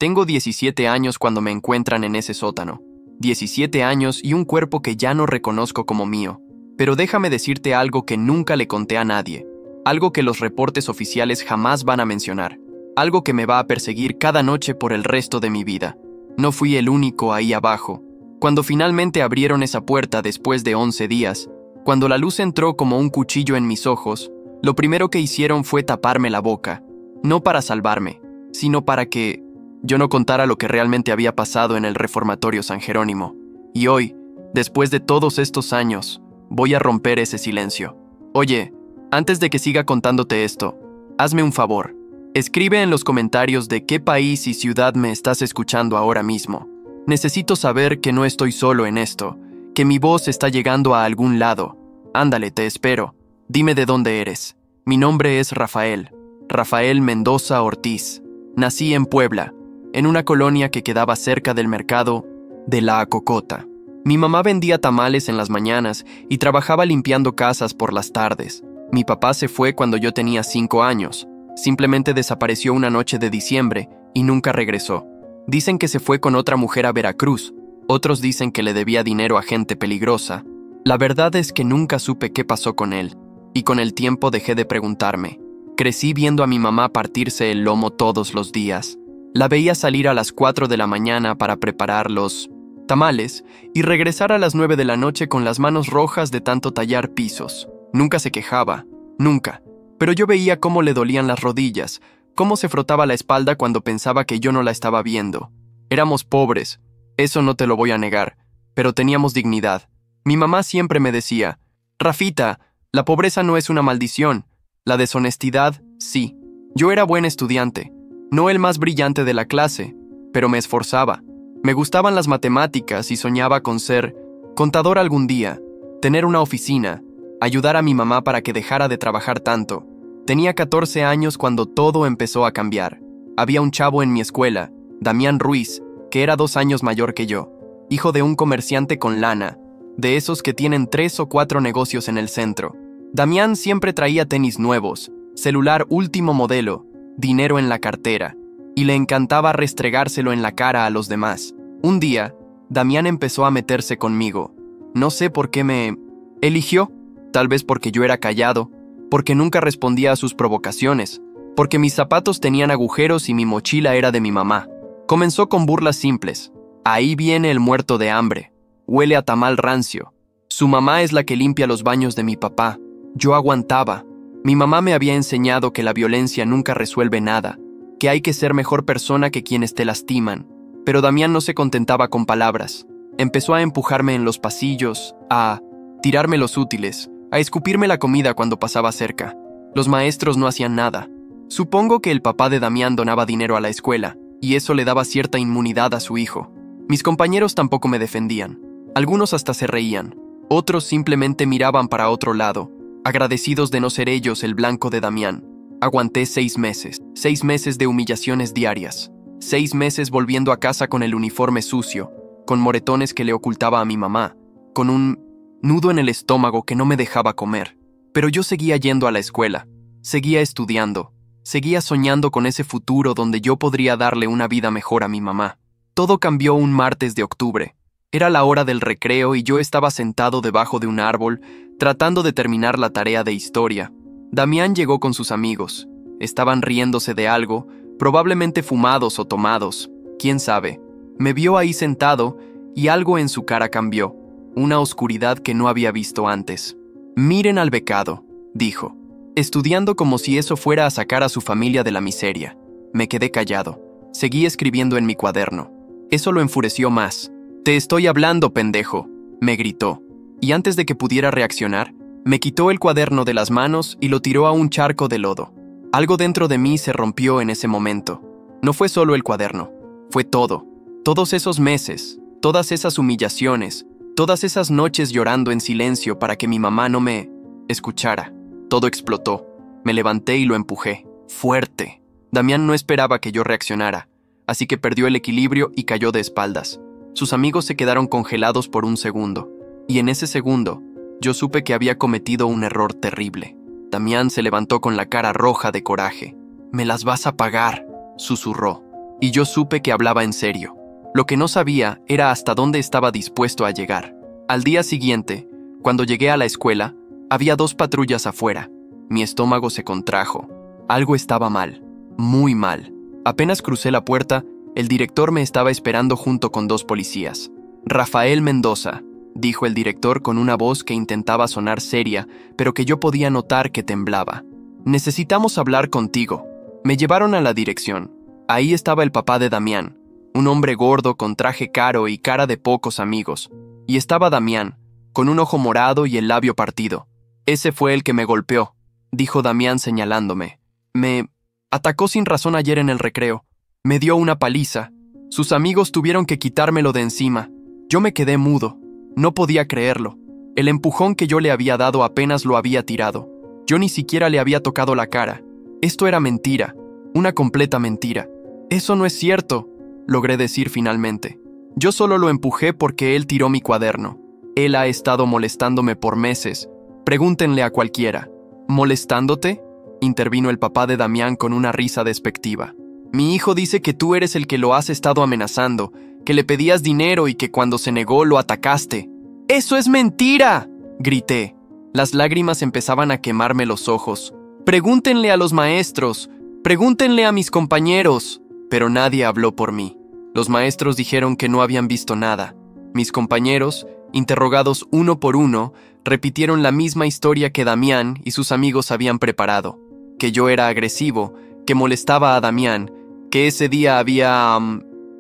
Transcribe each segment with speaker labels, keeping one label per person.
Speaker 1: Tengo 17 años cuando me encuentran en ese sótano. 17 años y un cuerpo que ya no reconozco como mío. Pero déjame decirte algo que nunca le conté a nadie. Algo que los reportes oficiales jamás van a mencionar. Algo que me va a perseguir cada noche por el resto de mi vida. No fui el único ahí abajo. Cuando finalmente abrieron esa puerta después de 11 días, cuando la luz entró como un cuchillo en mis ojos, lo primero que hicieron fue taparme la boca. No para salvarme, sino para que yo no contara lo que realmente había pasado en el Reformatorio San Jerónimo. Y hoy, después de todos estos años, voy a romper ese silencio. Oye, antes de que siga contándote esto, hazme un favor. Escribe en los comentarios de qué país y ciudad me estás escuchando ahora mismo. Necesito saber que no estoy solo en esto, que mi voz está llegando a algún lado. Ándale, te espero. Dime de dónde eres. Mi nombre es Rafael. Rafael Mendoza Ortiz. Nací en Puebla, en una colonia que quedaba cerca del mercado de La Acocota. Mi mamá vendía tamales en las mañanas y trabajaba limpiando casas por las tardes. Mi papá se fue cuando yo tenía 5 años. Simplemente desapareció una noche de diciembre y nunca regresó. Dicen que se fue con otra mujer a Veracruz. Otros dicen que le debía dinero a gente peligrosa. La verdad es que nunca supe qué pasó con él. Y con el tiempo dejé de preguntarme. Crecí viendo a mi mamá partirse el lomo todos los días. La veía salir a las 4 de la mañana para preparar los tamales y regresar a las 9 de la noche con las manos rojas de tanto tallar pisos. Nunca se quejaba, nunca. Pero yo veía cómo le dolían las rodillas, cómo se frotaba la espalda cuando pensaba que yo no la estaba viendo. Éramos pobres, eso no te lo voy a negar, pero teníamos dignidad. Mi mamá siempre me decía, Rafita, la pobreza no es una maldición, la deshonestidad, sí. Yo era buen estudiante, no el más brillante de la clase, pero me esforzaba. Me gustaban las matemáticas y soñaba con ser contador algún día, tener una oficina, ayudar a mi mamá para que dejara de trabajar tanto. Tenía 14 años cuando todo empezó a cambiar. Había un chavo en mi escuela, Damián Ruiz, que era 2 años mayor que yo, hijo de un comerciante con lana, de esos que tienen 3 o 4 negocios en el centro. Damián siempre traía tenis nuevos, celular último modelo, dinero en la cartera, y le encantaba restregárselo en la cara a los demás. Un día, Damián empezó a meterse conmigo. No sé por qué me eligió, tal vez porque yo era callado, porque nunca respondía a sus provocaciones, porque mis zapatos tenían agujeros y mi mochila era de mi mamá. Comenzó con burlas simples. Ahí viene el muerto de hambre. Huele a tamal rancio. Su mamá es la que limpia los baños de mi papá. Yo aguantaba. Mi mamá me había enseñado que la violencia nunca resuelve nada, que hay que ser mejor persona que quienes te lastiman. Pero Damián no se contentaba con palabras. Empezó a empujarme en los pasillos, a tirarme los útiles, a escupirme la comida cuando pasaba cerca. Los maestros no hacían nada. Supongo que el papá de Damián donaba dinero a la escuela, y eso le daba cierta inmunidad a su hijo. Mis compañeros tampoco me defendían. Algunos hasta se reían. Otros simplemente miraban para otro lado, agradecidos de no ser ellos el blanco de Damián. Aguanté 6 meses. 6 meses de humillaciones diarias. 6 meses volviendo a casa con el uniforme sucio, con moretones que le ocultaba a mi mamá, con un nudo en el estómago que no me dejaba comer. Pero yo seguía yendo a la escuela, seguía estudiando, seguía soñando con ese futuro donde yo podría darle una vida mejor a mi mamá. Todo cambió un martes de octubre. Era la hora del recreo y yo estaba sentado debajo de un árbol, tratando de terminar la tarea de historia. Damián llegó con sus amigos. Estaban riéndose de algo, probablemente fumados o tomados, quién sabe. Me vio ahí sentado y algo en su cara cambió, una oscuridad que no había visto antes. Miren al becado, dijo, estudiando como si eso fuera a sacar a su familia de la miseria. Me quedé callado. Seguí escribiendo en mi cuaderno. Eso lo enfureció más. Te estoy hablando, pendejo, me gritó. Y antes de que pudiera reaccionar, me quitó el cuaderno de las manos y lo tiró a un charco de lodo. Algo dentro de mí se rompió en ese momento. No fue solo el cuaderno, fue todo. Todos esos meses, todas esas humillaciones, todas esas noches llorando en silencio para que mi mamá no me escuchara. Todo explotó. Me levanté y lo empujé. Fuerte. Damián no esperaba que yo reaccionara, así que perdió el equilibrio y cayó de espaldas. Sus amigos se quedaron congelados por un segundo, y en ese segundo, yo supe que había cometido un error terrible. Damián se levantó con la cara roja de coraje. «Me las vas a pagar», susurró. y yo supe que hablaba en serio. Lo que no sabía era hasta dónde estaba dispuesto a llegar. Al día siguiente, cuando llegué a la escuela, había 2 patrullas afuera. Mi estómago se contrajo. Algo estaba mal, muy mal. Apenas crucé la puerta, el director me estaba esperando junto con 2 policías. «Rafael Mendoza», dijo el director con una voz que intentaba sonar seria, pero que yo podía notar que temblaba. «Necesitamos hablar contigo». Me llevaron a la dirección. Ahí estaba el papá de Damián, un hombre gordo con traje caro y cara de pocos amigos. Y estaba Damián, con un ojo morado y el labio partido. «Ese fue el que me golpeó», dijo Damián señalándome. «Me atacó sin razón ayer en el recreo. Me dio una paliza. Sus amigos tuvieron que quitármelo de encima. Yo me quedé mudo. No podía creerlo. El empujón que yo le había dado apenas lo había tirado. Yo ni siquiera le había tocado la cara. Esto era mentira. Una completa mentira. «Eso no es cierto», logré decir finalmente. «Yo solo lo empujé porque él tiró mi cuaderno. Él ha estado molestándome por meses. Pregúntenle a cualquiera». «¿Molestándote?», intervino el papá de Damián con una risa despectiva. «Mi hijo dice que tú eres el que lo has estado amenazando, que le pedías dinero y que cuando se negó lo atacaste». «¡Eso es mentira!», grité. Las lágrimas empezaban a quemarme los ojos. «Pregúntenle a los maestros, pregúntenle a mis compañeros». Pero nadie habló por mí. Los maestros dijeron que no habían visto nada. Mis compañeros, interrogados uno por uno, repitieron la misma historia que Damián y sus amigos habían preparado. Que yo era agresivo, que molestaba a Damián, que ese día había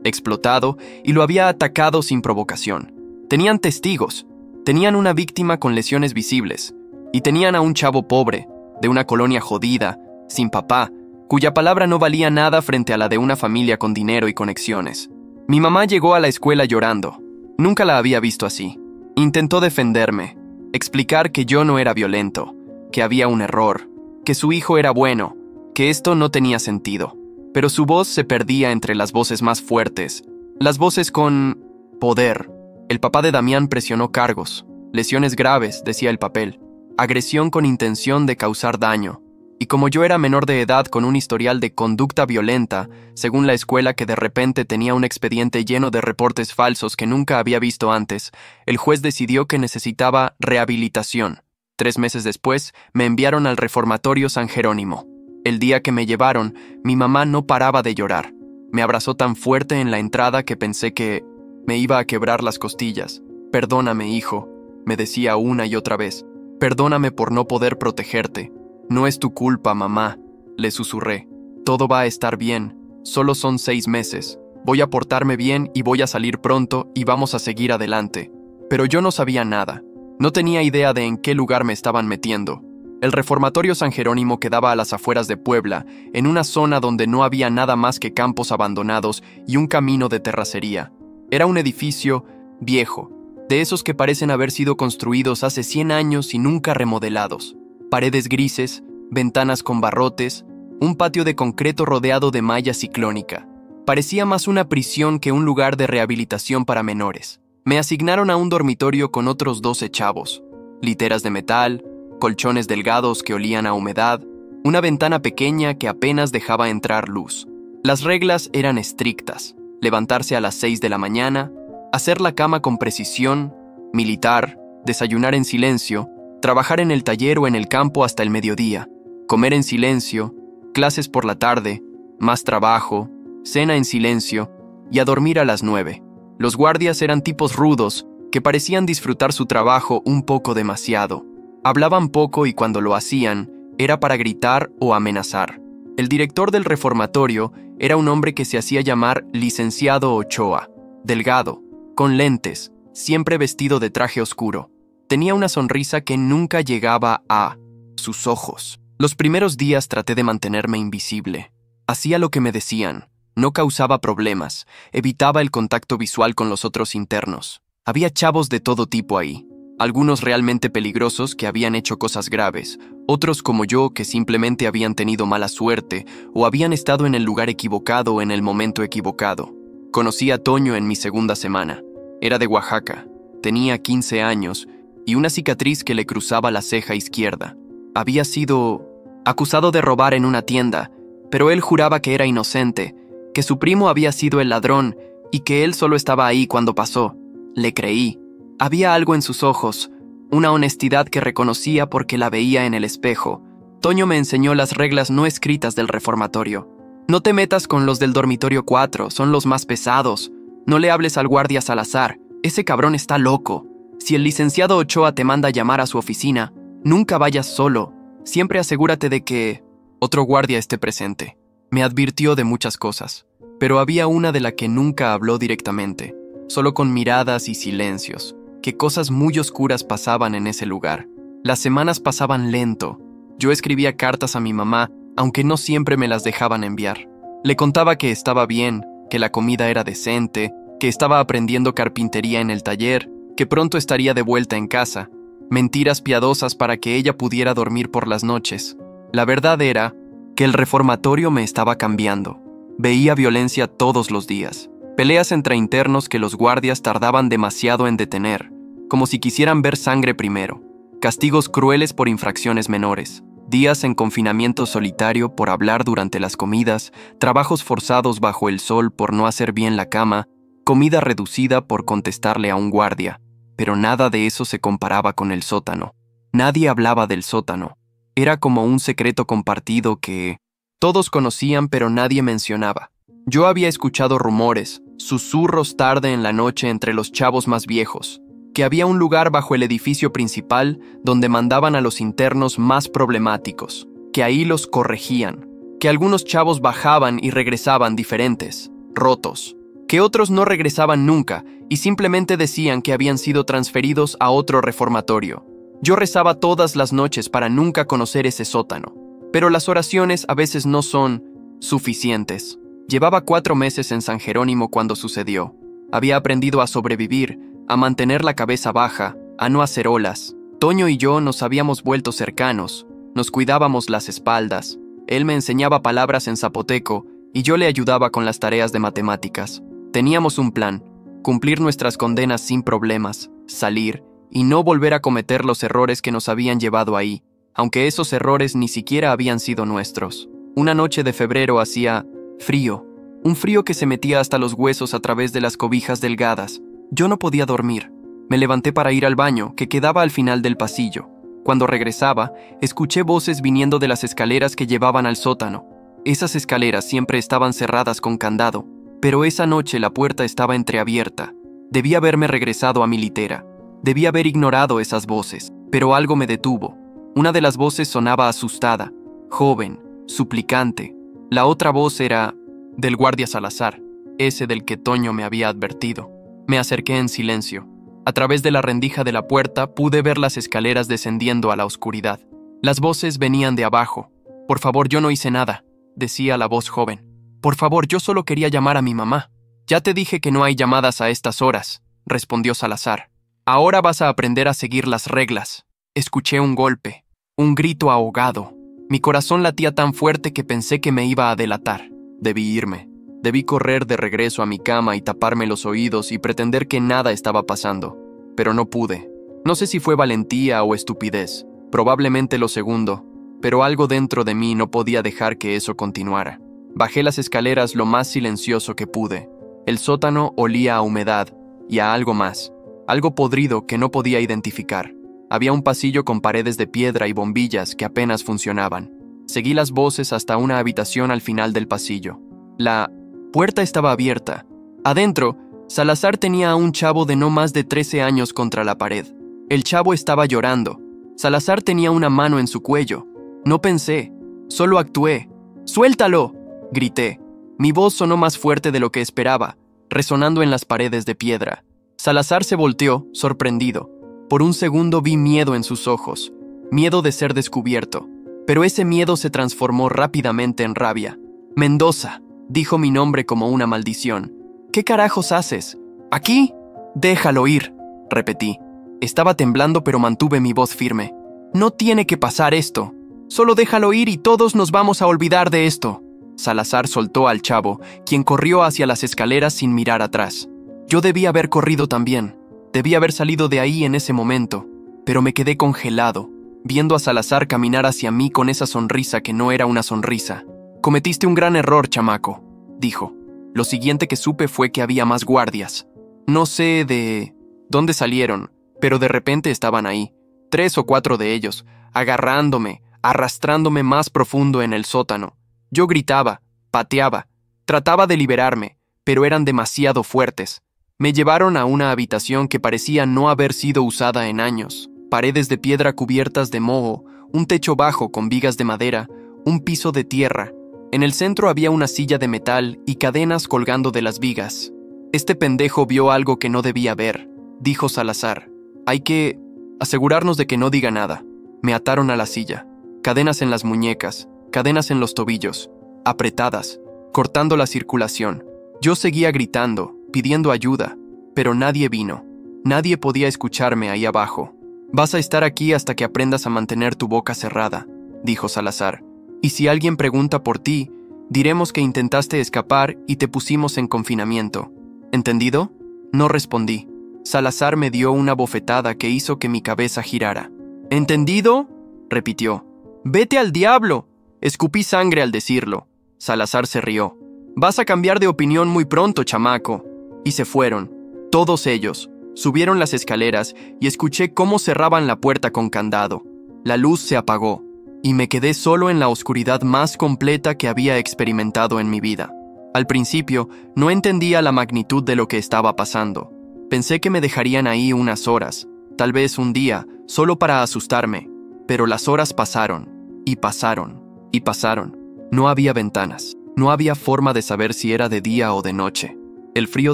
Speaker 1: explotado y lo había atacado sin provocación. Tenían testigos, tenían una víctima con lesiones visibles, y tenían a un chavo pobre, de una colonia jodida, sin papá, cuya palabra no valía nada frente a la de una familia con dinero y conexiones. Mi mamá llegó a la escuela llorando. Nunca la había visto así. Intentó defenderme, explicar que yo no era violento, que había un error, que su hijo era bueno, que esto no tenía sentido. Pero su voz se perdía entre las voces más fuertes, las voces con poder. El papá de Damián presionó cargos, lesiones graves, decía el papel, agresión con intención de causar daño. Y como yo era menor de edad con un historial de conducta violenta, según la escuela que de repente tenía un expediente lleno de reportes falsos que nunca había visto antes, el juez decidió que necesitaba rehabilitación. 3 meses después, me enviaron al reformatorio San Jerónimo. El día que me llevaron, mi mamá no paraba de llorar. Me abrazó tan fuerte en la entrada que pensé que me iba a quebrar las costillas. «Perdóname, hijo», me decía una y otra vez. «Perdóname por no poder protegerte». «No es tu culpa, mamá», le susurré. «Todo va a estar bien. Solo son 6 meses. Voy a portarme bien y voy a salir pronto y vamos a seguir adelante». Pero yo no sabía nada. No tenía idea de en qué lugar me estaban metiendo. El reformatorio San Jerónimo quedaba a las afueras de Puebla, en una zona donde no había nada más que campos abandonados y un camino de terracería. Era un edificio viejo, de esos que parecen haber sido construidos hace 100 años y nunca remodelados. Paredes grises, ventanas con barrotes, un patio de concreto rodeado de malla ciclónica. Parecía más una prisión que un lugar de rehabilitación para menores. Me asignaron a un dormitorio con otros 12 chavos. Literas de metal, colchones delgados que olían a humedad, una ventana pequeña que apenas dejaba entrar luz. Las reglas eran estrictas: levantarse a las 6 de la mañana, hacer la cama con precisión, militar, desayunar en silencio, trabajar en el taller o en el campo hasta el mediodía, comer en silencio, clases por la tarde, más trabajo, cena en silencio y a dormir a las 9. Los guardias eran tipos rudos que parecían disfrutar su trabajo un poco demasiado. Hablaban poco y cuando lo hacían, era para gritar o amenazar. El director del reformatorio era un hombre que se hacía llamar Licenciado Ochoa, delgado, con lentes, siempre vestido de traje oscuro. Tenía una sonrisa que nunca llegaba a sus ojos. Los primeros días traté de mantenerme invisible. Hacía lo que me decían, no causaba problemas, evitaba el contacto visual con los otros internos. Había chavos de todo tipo ahí, algunos realmente peligrosos que habían hecho cosas graves, otros como yo que simplemente habían tenido mala suerte o habían estado en el lugar equivocado en el momento equivocado. Conocí a Toño en mi segunda semana. Era de Oaxaca, tenía 15 años y una cicatriz que le cruzaba la ceja izquierda. Había sido acusado de robar en una tienda, pero él juraba que era inocente, que su primo había sido el ladrón y que él solo estaba ahí cuando pasó. Le creí. Había algo en sus ojos, una honestidad que reconocía porque la veía en el espejo. Toño me enseñó las reglas no escritas del reformatorio. No te metas con los del dormitorio 4, son los más pesados. No le hables al guardia Salazar, ese cabrón está loco. Si el licenciado Ochoa te manda a llamar a su oficina, nunca vayas solo. Siempre asegúrate de que otro guardia esté presente. Me advirtió de muchas cosas, pero había una de la que nunca habló directamente, solo con miradas y silencios, que cosas muy oscuras pasaban en ese lugar. Las semanas pasaban lento. Yo escribía cartas a mi mamá, aunque no siempre me las dejaban enviar. Le contaba que estaba bien, que la comida era decente, que estaba aprendiendo carpintería en el taller, que pronto estaría de vuelta en casa. Mentiras piadosas para que ella pudiera dormir por las noches. La verdad era que el reformatorio me estaba cambiando. Veía violencia todos los días. Peleas entre internos que los guardias tardaban demasiado en detener, como si quisieran ver sangre primero. Castigos crueles por infracciones menores. Días en confinamiento solitario por hablar durante las comidas, trabajos forzados bajo el sol por no hacer bien la cama, comida reducida por contestarle a un guardia. Pero nada de eso se comparaba con el sótano. Nadie hablaba del sótano. Era como un secreto compartido que todos conocían pero nadie mencionaba. Yo había escuchado rumores, susurros tarde en la noche entre los chavos más viejos, que había un lugar bajo el edificio principal donde mandaban a los internos más problemáticos, que ahí los corregían, que algunos chavos bajaban y regresaban diferentes, rotos, que otros no regresaban nunca y simplemente decían que habían sido transferidos a otro reformatorio. Yo rezaba todas las noches para nunca conocer ese sótano, pero las oraciones a veces no son suficientes. Llevaba 4 meses en San Jerónimo cuando sucedió. Había aprendido a sobrevivir, a mantener la cabeza baja, a no hacer olas. Toño y yo nos habíamos vuelto cercanos, nos cuidábamos las espaldas. Él me enseñaba palabras en zapoteco y yo le ayudaba con las tareas de matemáticas. Teníamos un plan, cumplir nuestras condenas sin problemas, salir y no volver a cometer los errores que nos habían llevado ahí, aunque esos errores ni siquiera habían sido nuestros. Una noche de febrero hacía frío, un frío que se metía hasta los huesos a través de las cobijas delgadas. Yo no podía dormir. Me levanté para ir al baño, que quedaba al final del pasillo. Cuando regresaba, escuché voces viniendo de las escaleras que llevaban al sótano. Esas escaleras siempre estaban cerradas con candado, pero esa noche la puerta estaba entreabierta. Debí haberme regresado a mi litera. Debí haber ignorado esas voces, pero algo me detuvo. Una de las voces sonaba asustada, joven, suplicante. La otra voz era del guardia Salazar, ese del que Toño me había advertido. Me acerqué en silencio. A través de la rendija de la puerta pude ver las escaleras descendiendo a la oscuridad. Las voces venían de abajo. «Por favor, yo no hice nada», decía la voz joven. «Por favor, yo solo quería llamar a mi mamá». «Ya te dije que no hay llamadas a estas horas», respondió Salazar. «Ahora vas a aprender a seguir las reglas». Escuché un golpe, un grito ahogado. Mi corazón latía tan fuerte que pensé que me iba a delatar. Debí irme. Debí correr de regreso a mi cama y taparme los oídos y pretender que nada estaba pasando. Pero no pude. No sé si fue valentía o estupidez. Probablemente lo segundo. Pero algo dentro de mí no podía dejar que eso continuara. Bajé las escaleras lo más silencioso que pude. El sótano olía a humedad y a algo más. Algo podrido que no podía identificar. Había un pasillo con paredes de piedra y bombillas que apenas funcionaban. Seguí las voces hasta una habitación al final del pasillo. La puerta estaba abierta. Adentro, Salazar tenía a un chavo de no más de 13 años contra la pared. El chavo estaba llorando. Salazar tenía una mano en su cuello. No pensé, solo actué. ¡Suéltalo!, grité. Mi voz sonó más fuerte de lo que esperaba, resonando en las paredes de piedra. Salazar se volteó, sorprendido. Por un segundo vi miedo en sus ojos, miedo de ser descubierto, pero ese miedo se transformó rápidamente en rabia. «Mendoza», dijo mi nombre como una maldición. «¿Qué carajos haces? ¿Aquí?» «Déjalo ir», repetí. Estaba temblando pero mantuve mi voz firme. «No tiene que pasar esto. Solo déjalo ir y todos nos vamos a olvidar de esto». Salazar soltó al chavo, quien corrió hacia las escaleras sin mirar atrás. Yo debí haber corrido también. Debí haber salido de ahí en ese momento, pero me quedé congelado, viendo a Salazar caminar hacia mí con esa sonrisa que no era una sonrisa. «Cometiste un gran error, chamaco», dijo. Lo siguiente que supe fue que había más guardias. No sé de dónde salieron, pero de repente estaban ahí, 3 o 4 de ellos, agarrándome, arrastrándome más profundo en el sótano. Yo gritaba, pateaba, trataba de liberarme, pero eran demasiado fuertes. Me llevaron a una habitación que parecía no haber sido usada en años. Paredes de piedra cubiertas de moho, un techo bajo con vigas de madera, un piso de tierra. En el centro había una silla de metal y cadenas colgando de las vigas. Este pendejo vio algo que no debía ver, dijo Salazar. Hay que asegurarnos de que no diga nada. Me ataron a la silla. Cadenas en las muñecas, cadenas en los tobillos, apretadas, cortando la circulación. Yo seguía gritando, pidiendo ayuda, pero nadie vino. Nadie podía escucharme ahí abajo. Vas a estar aquí hasta que aprendas a mantener tu boca cerrada, dijo Salazar. Y si alguien pregunta por ti, diremos que intentaste escapar y te pusimos en confinamiento. ¿Entendido? No respondí. Salazar me dio una bofetada que hizo que mi cabeza girara. ¿Entendido?, repitió. ¡Vete al diablo! Escupí sangre al decirlo. Salazar se rió. Vas a cambiar de opinión muy pronto, chamaco. Y se fueron. Todos ellos. Subieron las escaleras y escuché cómo cerraban la puerta con candado. La luz se apagó y me quedé solo en la oscuridad más completa que había experimentado en mi vida. Al principio, no entendía la magnitud de lo que estaba pasando. Pensé que me dejarían ahí unas horas, tal vez un día, solo para asustarme. Pero las horas pasaron, y pasaron, y pasaron. No había ventanas. No había forma de saber si era de día o de noche. El frío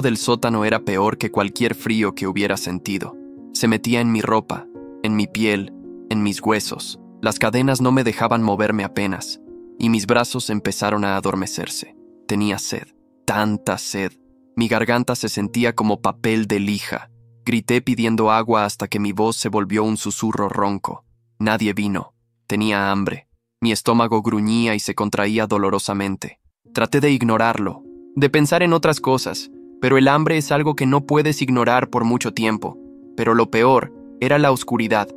Speaker 1: del sótano era peor que cualquier frío que hubiera sentido. Se metía en mi ropa, en mi piel, en mis huesos. Las cadenas no me dejaban moverme apenas, y mis brazos empezaron a adormecerse. Tenía sed, tanta sed. Mi garganta se sentía como papel de lija. Grité pidiendo agua hasta que mi voz se volvió un susurro ronco. Nadie vino. Tenía hambre. Mi estómago gruñía y se contraía dolorosamente. Traté de ignorarlo, de pensar en otras cosas, pero el hambre es algo que no puedes ignorar por mucho tiempo. Pero lo peor era la oscuridad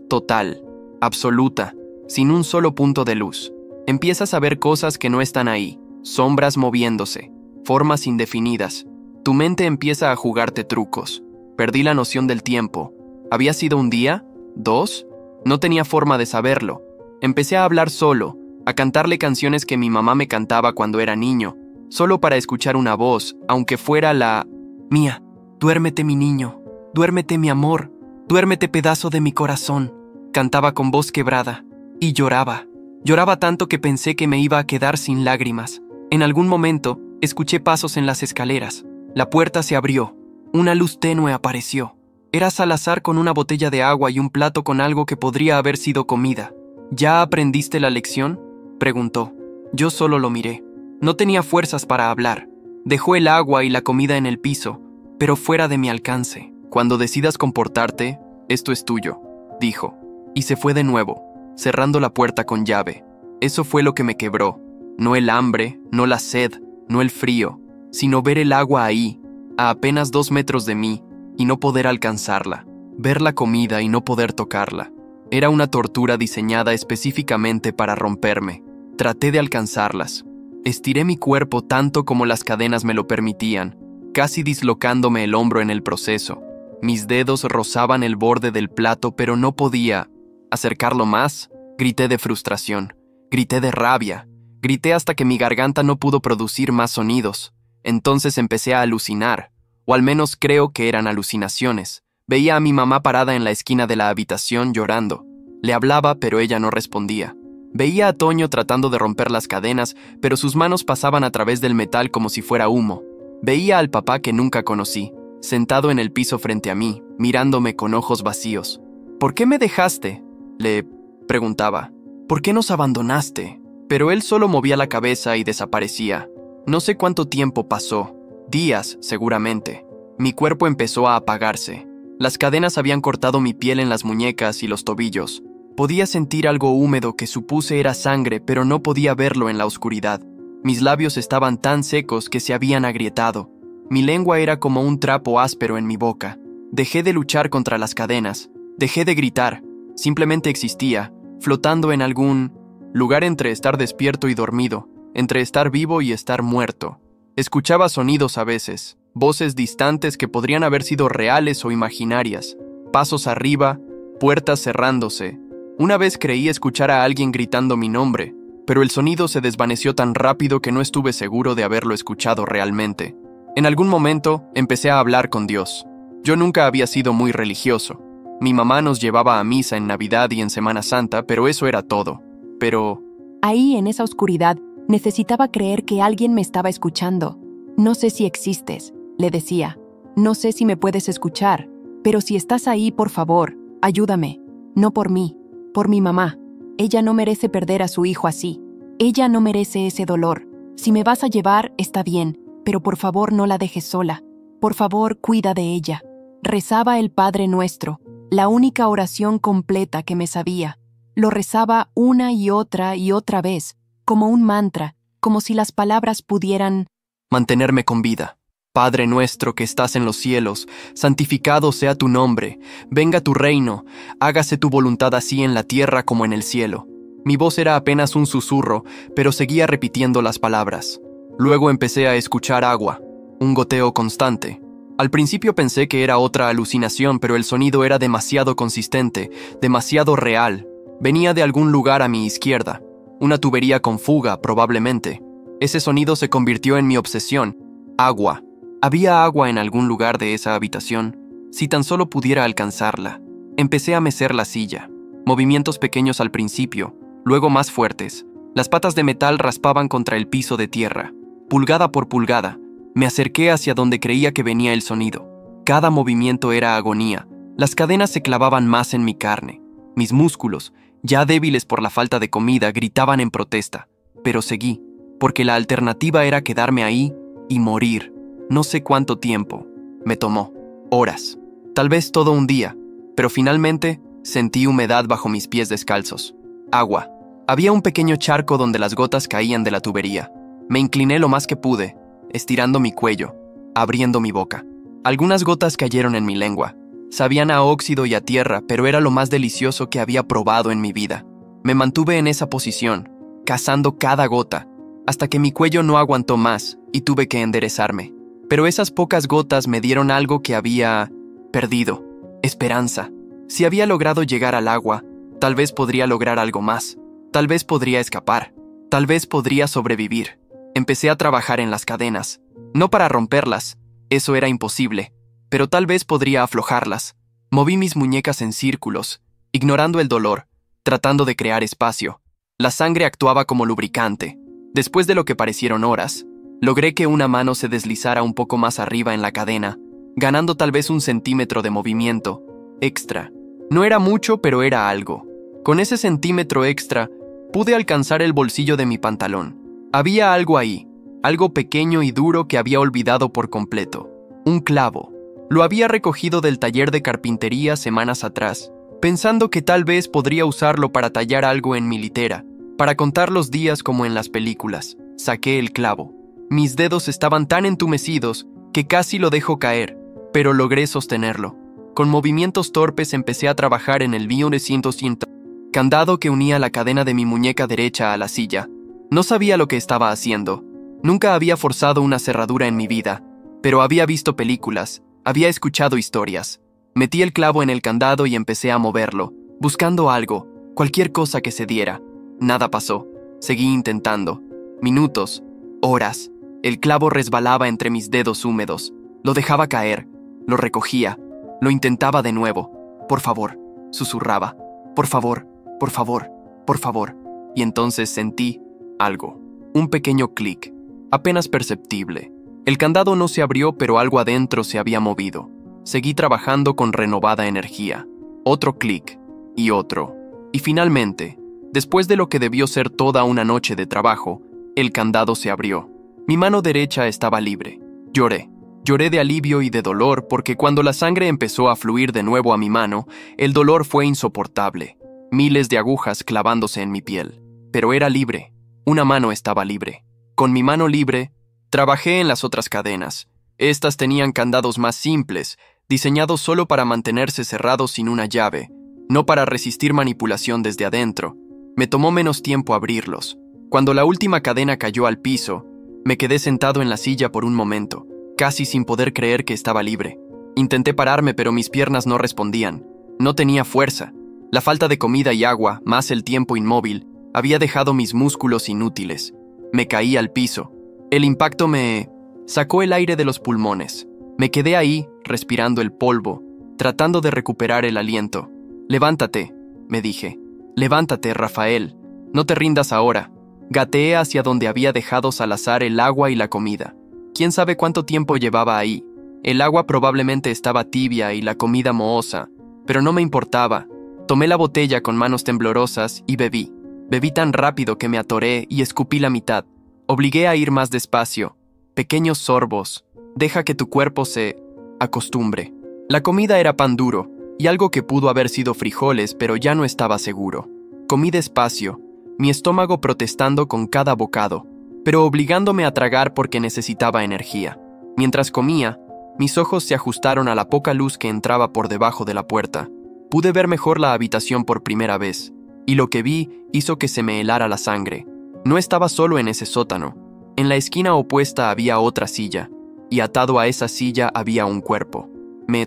Speaker 1: total, absoluta, sin un solo punto de luz. Empiezas a ver cosas que no están ahí, sombras moviéndose, formas indefinidas. Tu mente empieza a jugarte trucos. Perdí la noción del tiempo. ¿Había sido un día? ¿2? No tenía forma de saberlo. Empecé a hablar solo, a cantarle canciones que mi mamá me cantaba cuando era niño, solo para escuchar una voz, aunque fuera la mía. Duérmete, mi niño, duérmete, mi amor, duérmete, pedazo de mi corazón. Cantaba con voz quebrada, y lloraba. Lloraba tanto que pensé que me iba a quedar sin lágrimas. En algún momento, escuché pasos en las escaleras. La puerta se abrió. Una luz tenue apareció. Era Salazar con una botella de agua y un plato con algo que podría haber sido comida. ¿Ya aprendiste la lección?, preguntó. Yo solo lo miré. No tenía fuerzas para hablar. Dejó el agua y la comida en el piso, pero fuera de mi alcance. Cuando decidas comportarte, esto es tuyo, dijo. Y se fue de nuevo, cerrando la puerta con llave. Eso fue lo que me quebró. No el hambre, no la sed, no el frío, sino ver el agua ahí, a apenas 2 metros de mí, y no poder alcanzarla. Ver la comida y no poder tocarla. Era una tortura diseñada específicamente para romperme. Traté de alcanzarlas. Estiré mi cuerpo tanto como las cadenas me lo permitían, casi dislocándome el hombro en el proceso. Mis dedos rozaban el borde del plato, pero no podía acercarlo más. Grité de frustración, grité de rabia, grité hasta que mi garganta no pudo producir más sonidos. Entonces empecé a alucinar, o al menos creo que eran alucinaciones. Veía a mi mamá parada en la esquina de la habitación llorando. Le hablaba, pero ella no respondía. Veía a Toño tratando de romper las cadenas, pero sus manos pasaban a través del metal como si fuera humo. Veía al papá que nunca conocí, sentado en el piso frente a mí, mirándome con ojos vacíos. ¿Por qué me dejaste?, le preguntaba. ¿Por qué nos abandonaste? Pero él solo movía la cabeza y desaparecía. No sé cuánto tiempo pasó. Días, seguramente. Mi cuerpo empezó a apagarse. Las cadenas habían cortado mi piel en las muñecas y los tobillos. Podía sentir algo húmedo que supuse era sangre, pero no podía verlo en la oscuridad. Mis labios estaban tan secos que se habían agrietado. Mi lengua era como un trapo áspero en mi boca. Dejé de luchar contra las cadenas. Dejé de gritar. Simplemente existía, flotando en algún lugar entre estar despierto y dormido, entre estar vivo y estar muerto. Escuchaba sonidos a veces, voces distantes que podrían haber sido reales o imaginarias, pasos arriba, puertas cerrándose. Una vez creí escuchar a alguien gritando mi nombre, pero el sonido se desvaneció tan rápido que no estuve seguro de haberlo escuchado realmente. En algún momento empecé a hablar con Dios. Yo nunca había sido muy religioso. Mi mamá nos llevaba a misa en Navidad y en Semana Santa, pero eso era todo. Pero...
Speaker 2: Ahí, en esa oscuridad, necesitaba creer que alguien me estaba escuchando. No sé si existes, le decía. No sé si me puedes escuchar, pero si estás ahí, por favor, ayúdame. No por mí, por mi mamá. Ella no merece perder a su hijo así. Ella no merece ese dolor. Si me vas a llevar, está bien, pero por favor no la dejes sola. Por favor, cuida de ella. Rezaba el Padre Nuestro, la única oración completa que me sabía. Lo rezaba una y otra vez, como un mantra, como si las palabras pudieran
Speaker 1: mantenerme con vida. Padre nuestro que estás en los cielos, santificado sea tu nombre, venga tu reino, hágase tu voluntad así en la tierra como en el cielo. Mi voz era apenas un susurro, pero seguía repitiendo las palabras. Luego empecé a escuchar agua, un goteo constante. Al principio pensé que era otra alucinación, pero el sonido era demasiado consistente, demasiado real. Venía de algún lugar a mi izquierda, una tubería con fuga, probablemente. Ese sonido se convirtió en mi obsesión. Agua. ¿Había agua en algún lugar de esa habitación? Si tan solo pudiera alcanzarla. Empecé a mecer la silla. Movimientos pequeños al principio, luego más fuertes. Las patas de metal raspaban contra el piso de tierra. Pulgada por pulgada, me acerqué hacia donde creía que venía el sonido. Cada movimiento era agonía. Las cadenas se clavaban más en mi carne. Mis músculos, ya débiles por la falta de comida, gritaban en protesta. Pero seguí, porque la alternativa era quedarme ahí y morir. No sé cuánto tiempo. Me tomó. Horas. Tal vez todo un día. Pero finalmente sentí humedad bajo mis pies descalzos. Agua. Había un pequeño charco donde las gotas caían de la tubería. Me incliné lo más que pude, estirando mi cuello, abriendo mi boca. Algunas gotas cayeron en mi lengua. Sabían a óxido y a tierra, pero era lo más delicioso que había probado en mi vida. Me mantuve en esa posición, cazando cada gota, hasta que mi cuello no aguantó más y tuve que enderezarme. Pero esas pocas gotas me dieron algo que había perdido: esperanza. Si había logrado llegar al agua, tal vez podría lograr algo más. Tal vez podría escapar. Tal vez podría sobrevivir. Empecé a trabajar en las cadenas. No para romperlas, eso era imposible, pero tal vez podría aflojarlas. Moví mis muñecas en círculos, ignorando el dolor, tratando de crear espacio. La sangre actuaba como lubricante. Después de lo que parecieron horas, logré que una mano se deslizara un poco más arriba en la cadena, ganando tal vez 1 centímetro de movimiento extra. No era mucho, pero era algo. Con ese centímetro extra, pude alcanzar el bolsillo de mi pantalón. Había algo ahí, algo pequeño y duro que había olvidado por completo. Un clavo. Lo había recogido del taller de carpintería semanas atrás, pensando que tal vez podría usarlo para tallar algo en mi litera, para contar los días como en las películas. Saqué el clavo. Mis dedos estaban tan entumecidos que casi lo dejo caer, pero logré sostenerlo. Con movimientos torpes empecé a trabajar en el 1900 candado que unía la cadena de mi muñeca derecha a la silla. No sabía lo que estaba haciendo. Nunca había forzado una cerradura en mi vida, pero había visto películas, había escuchado historias. Metí el clavo en el candado y empecé a moverlo, buscando algo, cualquier cosa que se diera. Nada pasó. Seguí intentando. Minutos, horas. El clavo resbalaba entre mis dedos húmedos. Lo dejaba caer, lo recogía, lo intentaba de nuevo. Por favor, susurraba. Por favor, por favor, por favor. Y entonces sentí algo. Un pequeño clic, apenas perceptible. El candado no se abrió, pero algo adentro se había movido. Seguí trabajando con renovada energía. Otro clic, y otro. Y finalmente, después de lo que debió ser toda una noche de trabajo, el candado se abrió. Mi mano derecha estaba libre. Lloré. Lloré de alivio y de dolor porque cuando la sangre empezó a fluir de nuevo a mi mano, el dolor fue insoportable. Miles de agujas clavándose en mi piel. Pero era libre. Una mano estaba libre. Con mi mano libre, trabajé en las otras cadenas. Estas tenían candados más simples, diseñados solo para mantenerse cerrados sin una llave, no para resistir manipulación desde adentro. Me tomó menos tiempo abrirlos. Cuando la última cadena cayó al piso, Me quedé sentado en la silla por un momento, casi sin poder creer que estaba libre. Intenté pararme, pero mis piernas no respondían. No tenía fuerza. La falta de comida y agua, más el tiempo inmóvil, había dejado mis músculos inútiles. Me caí al piso. El impacto me sacó el aire de los pulmones. Me quedé ahí, respirando el polvo, tratando de recuperar el aliento. «Levántate», me dije. «Levántate, Rafael. No te rindas ahora». Gateé hacia donde había dejado Salazar el agua y la comida. ¿Quién sabe cuánto tiempo llevaba ahí? El agua probablemente estaba tibia y la comida mohosa, pero no me importaba. Tomé la botella con manos temblorosas y bebí. Bebí tan rápido que me atoré y escupí la mitad. Obligué a ir más despacio. Pequeños sorbos. Deja que tu cuerpo se acostumbre. La comida era pan duro, y algo que pudo haber sido frijoles, pero ya no estaba seguro. Comí despacio, mi estómago protestando con cada bocado, pero obligándome a tragar porque necesitaba energía. Mientras comía, mis ojos se ajustaron a la poca luz que entraba por debajo de la puerta. Pude ver mejor la habitación por primera vez, y lo que vi hizo que se me helara la sangre. No estaba solo en ese sótano. En la esquina opuesta había otra silla, y atado a esa silla había un cuerpo. Me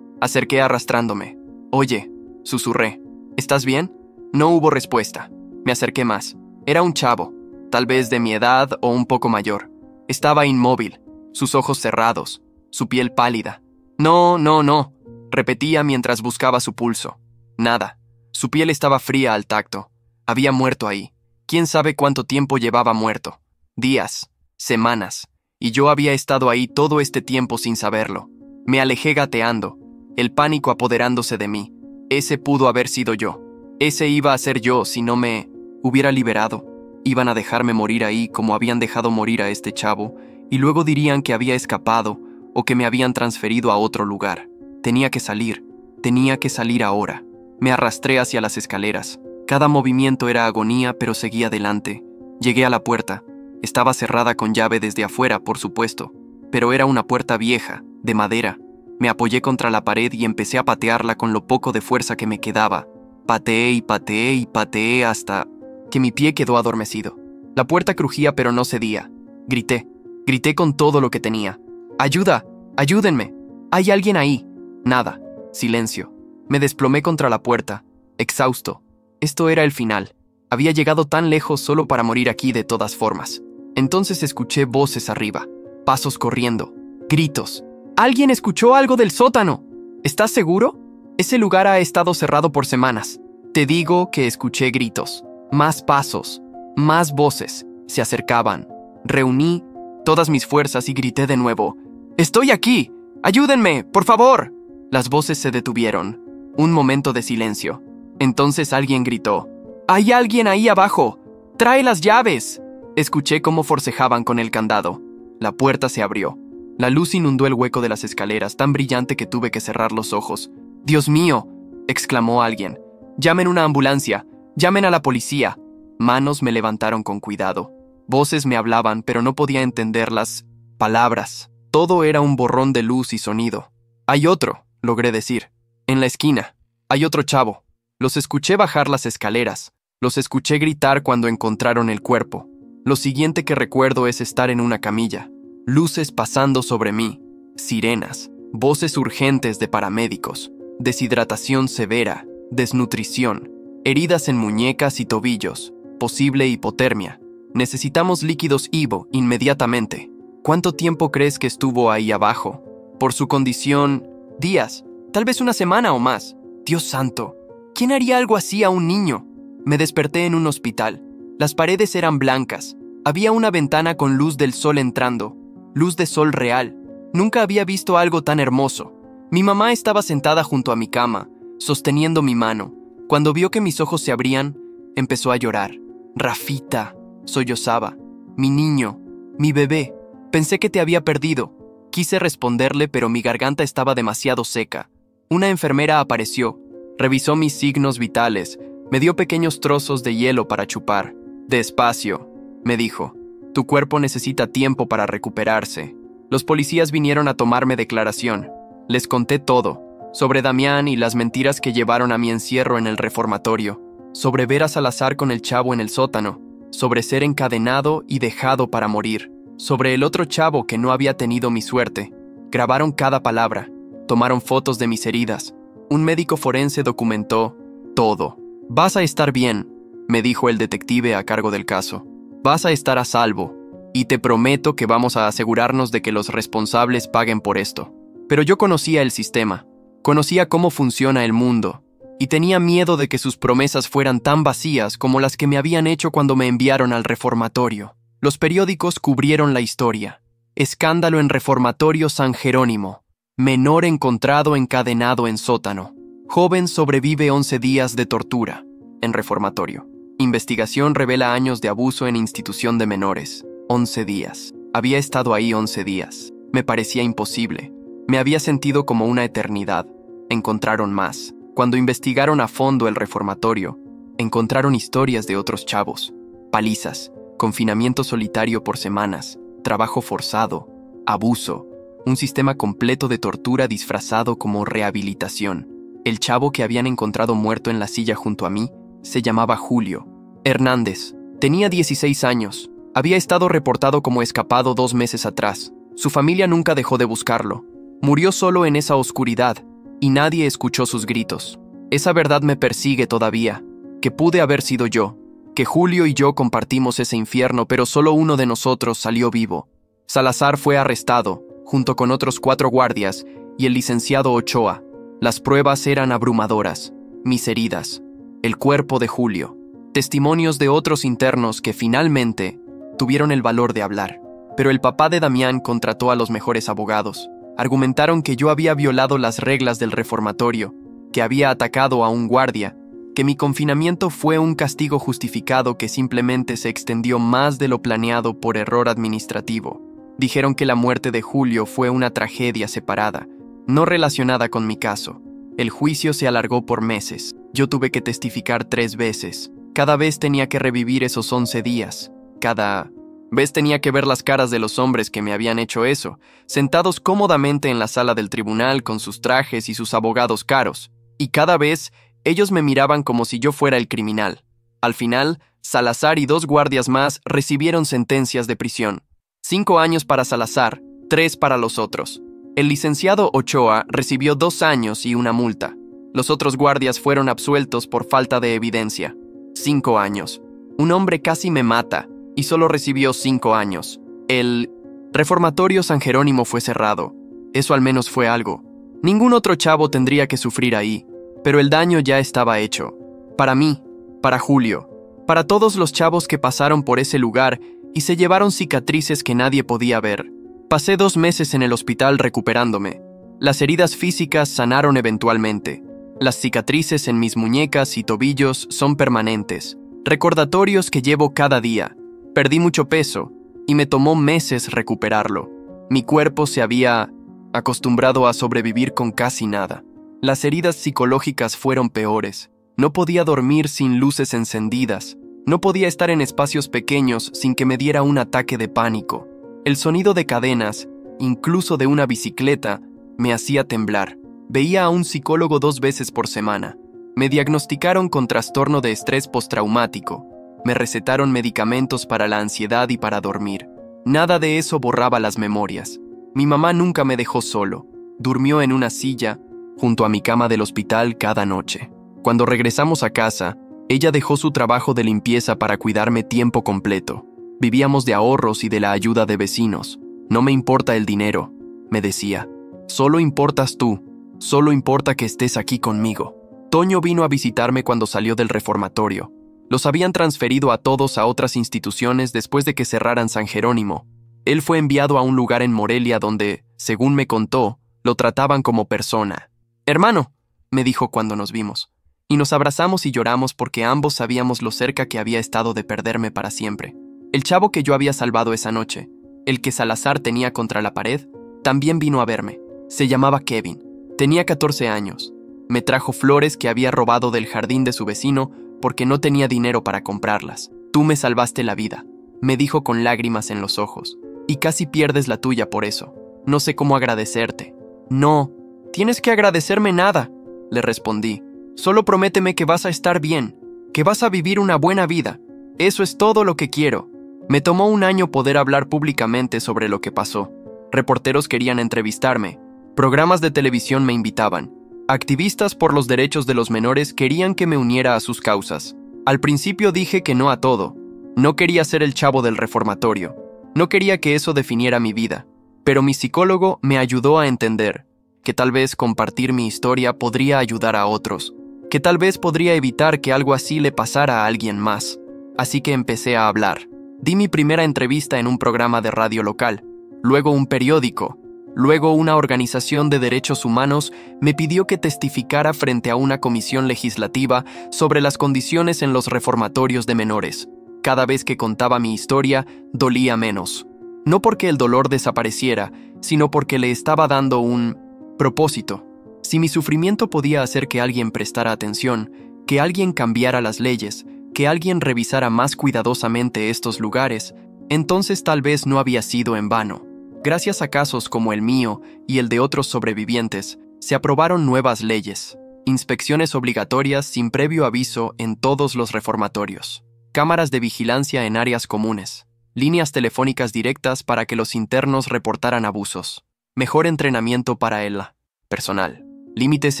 Speaker 1: acerqué arrastrándome. «Oye», susurré, «¿estás bien?» No hubo respuesta. Me acerqué más. Era un chavo, tal vez de mi edad o un poco mayor. Estaba inmóvil, sus ojos cerrados, su piel pálida. «No, no, no», repetía mientras buscaba su pulso. Nada. Su piel estaba fría al tacto. Había muerto ahí. ¿Quién sabe cuánto tiempo llevaba muerto? Días, semanas, y yo había estado ahí todo este tiempo sin saberlo. Me alejé gateando, el pánico apoderándose de mí. Ese pudo haber sido yo. Ese iba a ser yo si no me hubiera liberado. Iban a dejarme morir ahí como habían dejado morir a este chavo, y luego dirían que había escapado o que me habían transferido a otro lugar. Tenía que salir ahora. Me arrastré hacia las escaleras. Cada movimiento era agonía, pero seguía adelante. Llegué a la puerta. Estaba cerrada con llave desde afuera, por supuesto, pero era una puerta vieja, de madera. Me apoyé contra la pared y empecé a patearla con lo poco de fuerza que me quedaba. Pateé y pateé y pateé hasta que mi pie quedó adormecido. La puerta crujía pero no cedía. Grité con todo lo que tenía. «¡Ayuda! ¡Ayúdenme! ¡Hay alguien ahí!» Nada. Silencio. Me desplomé contra la puerta, exhausto. Esto era el final. Había llegado tan lejos solo para morir aquí de todas formas. Entonces escuché voces arriba, pasos corriendo, gritos. «¡Alguien escuchó algo del sótano! ¿Estás seguro? Ese lugar ha estado cerrado por semanas». Te digo que escuché gritos, más pasos, más voces. Se acercaban. Reuní todas mis fuerzas y grité de nuevo. «¡Estoy aquí! ¡Ayúdenme, por favor!». Las voces se detuvieron. Un momento de silencio. Entonces alguien gritó. «¡Hay alguien ahí abajo! ¡Trae las llaves!». Escuché cómo forcejaban con el candado. La puerta se abrió. La luz inundó el hueco de las escaleras, tan brillante que tuve que cerrar los ojos. «¡Dios mío!», exclamó alguien. «¡Llamen una ambulancia! ¡Llamen a la policía!». Manos me levantaron con cuidado. Voces me hablaban, pero no podía entender las palabras. Todo era un borrón de luz y sonido. «Hay otro», logré decir. «En la esquina. Hay otro chavo». Los escuché bajar las escaleras. Los escuché gritar cuando encontraron el cuerpo. Lo siguiente que recuerdo es estar en una camilla. Luces pasando sobre mí. Sirenas. Voces urgentes de paramédicos. Deshidratación severa. Desnutrición. Heridas en muñecas y tobillos. Posible hipotermia. Necesitamos líquidos Ivo inmediatamente. ¿Cuánto tiempo crees que estuvo ahí abajo? Por su condición, días. Tal vez una semana o más. Dios santo. ¿Quién haría algo así a un niño? Me desperté en un hospital. Las paredes eran blancas. Había una ventana con luz del sol entrando. Luz de sol real. Nunca había visto algo tan hermoso. Mi mamá estaba sentada junto a mi cama, sosteniendo mi mano. Cuando vio que mis ojos se abrían, empezó a llorar. «Rafita», sollozaba. «Mi niño, mi bebé. Pensé que te había perdido». Quise responderle, pero mi garganta estaba demasiado seca. Una enfermera apareció. Revisó mis signos vitales. Me dio pequeños trozos de hielo para chupar. «Despacio», me dijo. «Tu cuerpo necesita tiempo para recuperarse». Los policías vinieron a tomarme declaración. Les conté todo. Sobre Damián y las mentiras que llevaron a mi encierro en el reformatorio. Sobre ver a Salazar con el chavo en el sótano. Sobre ser encadenado y dejado para morir. Sobre el otro chavo que no había tenido mi suerte, grabaron cada palabra, tomaron fotos de mis heridas. Un médico forense documentó todo. Vas a estar bien, me dijo el detective a cargo del caso. Vas a estar a salvo, y te prometo que vamos a asegurarnos de que los responsables paguen por esto. Pero yo conocía el sistema, conocía cómo funciona el mundo, y tenía miedo de que sus promesas fueran tan vacías como las que me habían hecho cuando me enviaron al reformatorio. Los periódicos cubrieron la historia. Escándalo en reformatorio San Jerónimo. Menor encontrado encadenado en sótano. Joven sobrevive 11 días de tortura. En reformatorio. Investigación revela años de abuso en institución de menores. 11 días. Había estado ahí 11 días. Me parecía imposible. Me había sentido como una eternidad. Encontraron más. Cuando investigaron a fondo el reformatorio, encontraron historias de otros chavos. Palizas, confinamiento solitario por semanas, trabajo forzado, abuso, un sistema completo de tortura disfrazado como rehabilitación. El chavo que habían encontrado muerto en la silla junto a mí se llamaba Julio Hernández. Tenía 16 años. Había estado reportado como escapado 2 meses atrás. Su familia nunca dejó de buscarlo. Murió solo en esa oscuridad, y nadie escuchó sus gritos. Esa verdad me persigue todavía, que pude haber sido yo, que Julio y yo compartimos ese infierno, pero solo uno de nosotros salió vivo. Salazar fue arrestado, junto con otros 4 guardias, y el licenciado Ochoa. Las pruebas eran abrumadoras. Mis heridas, el cuerpo de Julio, testimonios de otros internos que finalmente tuvieron el valor de hablar. Pero el papá de Damián contrató a los mejores abogados. Argumentaron que yo había violado las reglas del reformatorio, que había atacado a un guardia, que mi confinamiento fue un castigo justificado que simplemente se extendió más de lo planeado por error administrativo. Dijeron que la muerte de Julio fue una tragedia separada, no relacionada con mi caso. El juicio se alargó por meses. Yo tuve que testificar 3 veces. Cada vez tenía que revivir esos 11 días. Cada vez tenía que ver las caras de los hombres que me habían hecho eso, sentados cómodamente en la sala del tribunal con sus trajes y sus abogados caros. Y cada vez ellos me miraban como si yo fuera el criminal. Al final, Salazar y 2 guardias más recibieron sentencias de prisión. 5 años para Salazar, 3 para los otros. El licenciado Ochoa recibió 2 años y una multa. Los otros guardias fueron absueltos por falta de evidencia. 5 años. Un hombre casi me mata y solo recibió 5 años. El reformatorio San Jerónimo fue cerrado. Eso al menos fue algo. Ningún otro chavo tendría que sufrir ahí, pero el daño ya estaba hecho. Para mí, para Julio, para todos los chavos que pasaron por ese lugar y se llevaron cicatrices que nadie podía ver. Pasé 2 meses en el hospital recuperándome. Las heridas físicas sanaron eventualmente. Las cicatrices en mis muñecas y tobillos son permanentes. Recordatorios que llevo cada día. Perdí mucho peso y me tomó meses recuperarlo. Mi cuerpo se había acostumbrado a sobrevivir con casi nada. Las heridas psicológicas fueron peores. No podía dormir sin luces encendidas. No podía estar en espacios pequeños sin que me diera un ataque de pánico. El sonido de cadenas, incluso de una bicicleta, me hacía temblar. Veía a un psicólogo 2 veces por semana. Me diagnosticaron con trastorno de estrés postraumático. Me recetaron medicamentos para la ansiedad y para dormir. Nada de eso borraba las memorias. Mi mamá nunca me dejó solo. Durmió en una silla junto a mi cama del hospital cada noche. Cuando regresamos a casa, ella dejó su trabajo de limpieza para cuidarme tiempo completo. Vivíamos de ahorros y de la ayuda de vecinos. No me importa el dinero, me decía. Solo importas tú. Solo importa que estés aquí conmigo. Toño vino a visitarme cuando salió del reformatorio. Los habían transferido a todos a otras instituciones después de que cerraran San Jerónimo. Él fue enviado a un lugar en Morelia donde, según me contó, lo trataban como persona. «Hermano», me dijo cuando nos vimos. Y nos abrazamos y lloramos porque ambos sabíamos lo cerca que había estado de perderme para siempre. El chavo que yo había salvado esa noche, el que Salazar tenía contra la pared, también vino a verme. Se llamaba Kevin. Tenía 14 años. Me trajo flores que había robado del jardín de su vecino porque no tenía dinero para comprarlas. «Tú me salvaste la vida», me dijo con lágrimas en los ojos. «Y casi pierdes la tuya por eso. No sé cómo agradecerte». «No, tienes que agradecerme nada», le respondí. «Solo prométeme que vas a estar bien, que vas a vivir una buena vida. Eso es todo lo que quiero». Me tomó un año poder hablar públicamente sobre lo que pasó. Reporteros querían entrevistarme, programas de televisión me invitaban, activistas por los derechos de los menores querían que me uniera a sus causas. Al principio dije que no a todo. No quería ser el chavo del reformatorio. No quería que eso definiera mi vida. Pero mi psicólogo me ayudó a entender que tal vez compartir mi historia podría ayudar a otros, que tal vez podría evitar que algo así le pasara a alguien más. Así que empecé a hablar. Di mi primera entrevista en un programa de radio local, luego un periódico, luego una organización de derechos humanos me pidió que testificara frente a una comisión legislativa sobre las condiciones en los reformatorios de menores. Cada vez que contaba mi historia, dolía menos. No porque el dolor desapareciera, sino porque le estaba dando un propósito. Si mi sufrimiento podía hacer que alguien prestara atención, que alguien cambiara las leyes, que alguien revisara más cuidadosamente estos lugares, entonces tal vez no había sido en vano. Gracias a casos como el mío y el de otros sobrevivientes, se aprobaron nuevas leyes, inspecciones obligatorias sin previo aviso en todos los reformatorios, cámaras de vigilancia en áreas comunes, líneas telefónicas directas para que los internos reportaran abusos, mejor entrenamiento para el personal, límites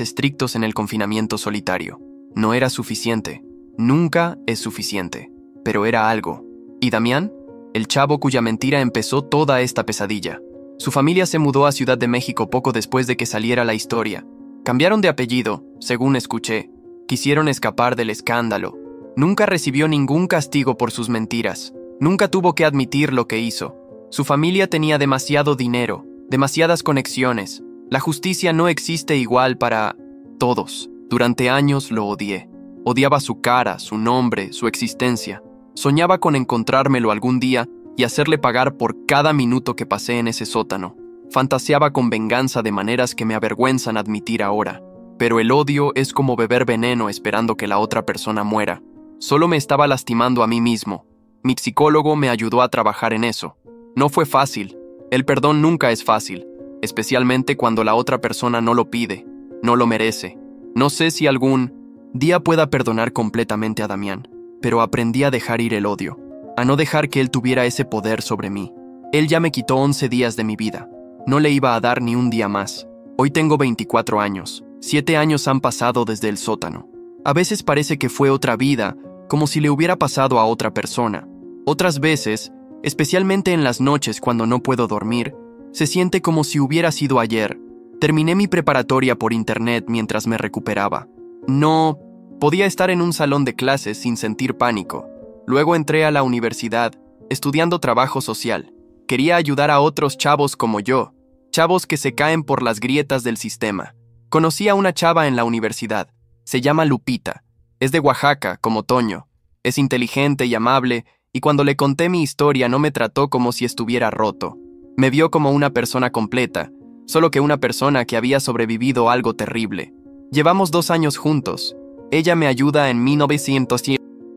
Speaker 1: estrictos en el confinamiento solitario. No era suficiente. Nunca es suficiente, pero era algo. ¿Y Damián? El chavo cuya mentira empezó toda esta pesadilla. Su familia se mudó a Ciudad de México poco después de que saliera la historia. Cambiaron de apellido, según escuché. Quisieron escapar del escándalo. Nunca recibió ningún castigo por sus mentiras. Nunca tuvo que admitir lo que hizo. Su familia tenía demasiado dinero, demasiadas conexiones. La justicia no existe igual para todos. Durante años lo odié. Odiaba su cara, su nombre, su existencia. Soñaba con encontrármelo algún día y hacerle pagar por cada minuto que pasé en ese sótano. Fantaseaba con venganza de maneras que me avergüenzan admitir ahora. Pero el odio es como beber veneno esperando que la otra persona muera. Solo me estaba lastimando a mí mismo. Mi psicólogo me ayudó a trabajar en eso. No fue fácil. El perdón nunca es fácil, especialmente cuando la otra persona no lo pide, no lo merece. No sé si algún día pueda perdonar completamente a Damián, pero aprendí a dejar ir el odio, a no dejar que él tuviera ese poder sobre mí. Él ya me quitó 11 días de mi vida. No le iba a dar ni un día más. Hoy tengo 24 años. 7 años han pasado desde el sótano. A veces parece que fue otra vida, como si le hubiera pasado a otra persona. Otras veces, especialmente en las noches cuando no puedo dormir, se siente como si hubiera sido ayer. Terminé mi preparatoria por internet mientras me recuperaba. No podía estar en un salón de clases sin sentir pánico. Luego entré a la universidad, estudiando trabajo social. Quería ayudar a otros chavos como yo, chavos que se caen por las grietas del sistema. Conocí a una chava en la universidad. Se llama Lupita. Es de Oaxaca, como Toño. Es inteligente y amable, y cuando le conté mi historia no me trató como si estuviera roto. Me vio como una persona completa, solo que una persona que había sobrevivido algo terrible. Llevamos 2 años juntos. Ella me ayuda en 1900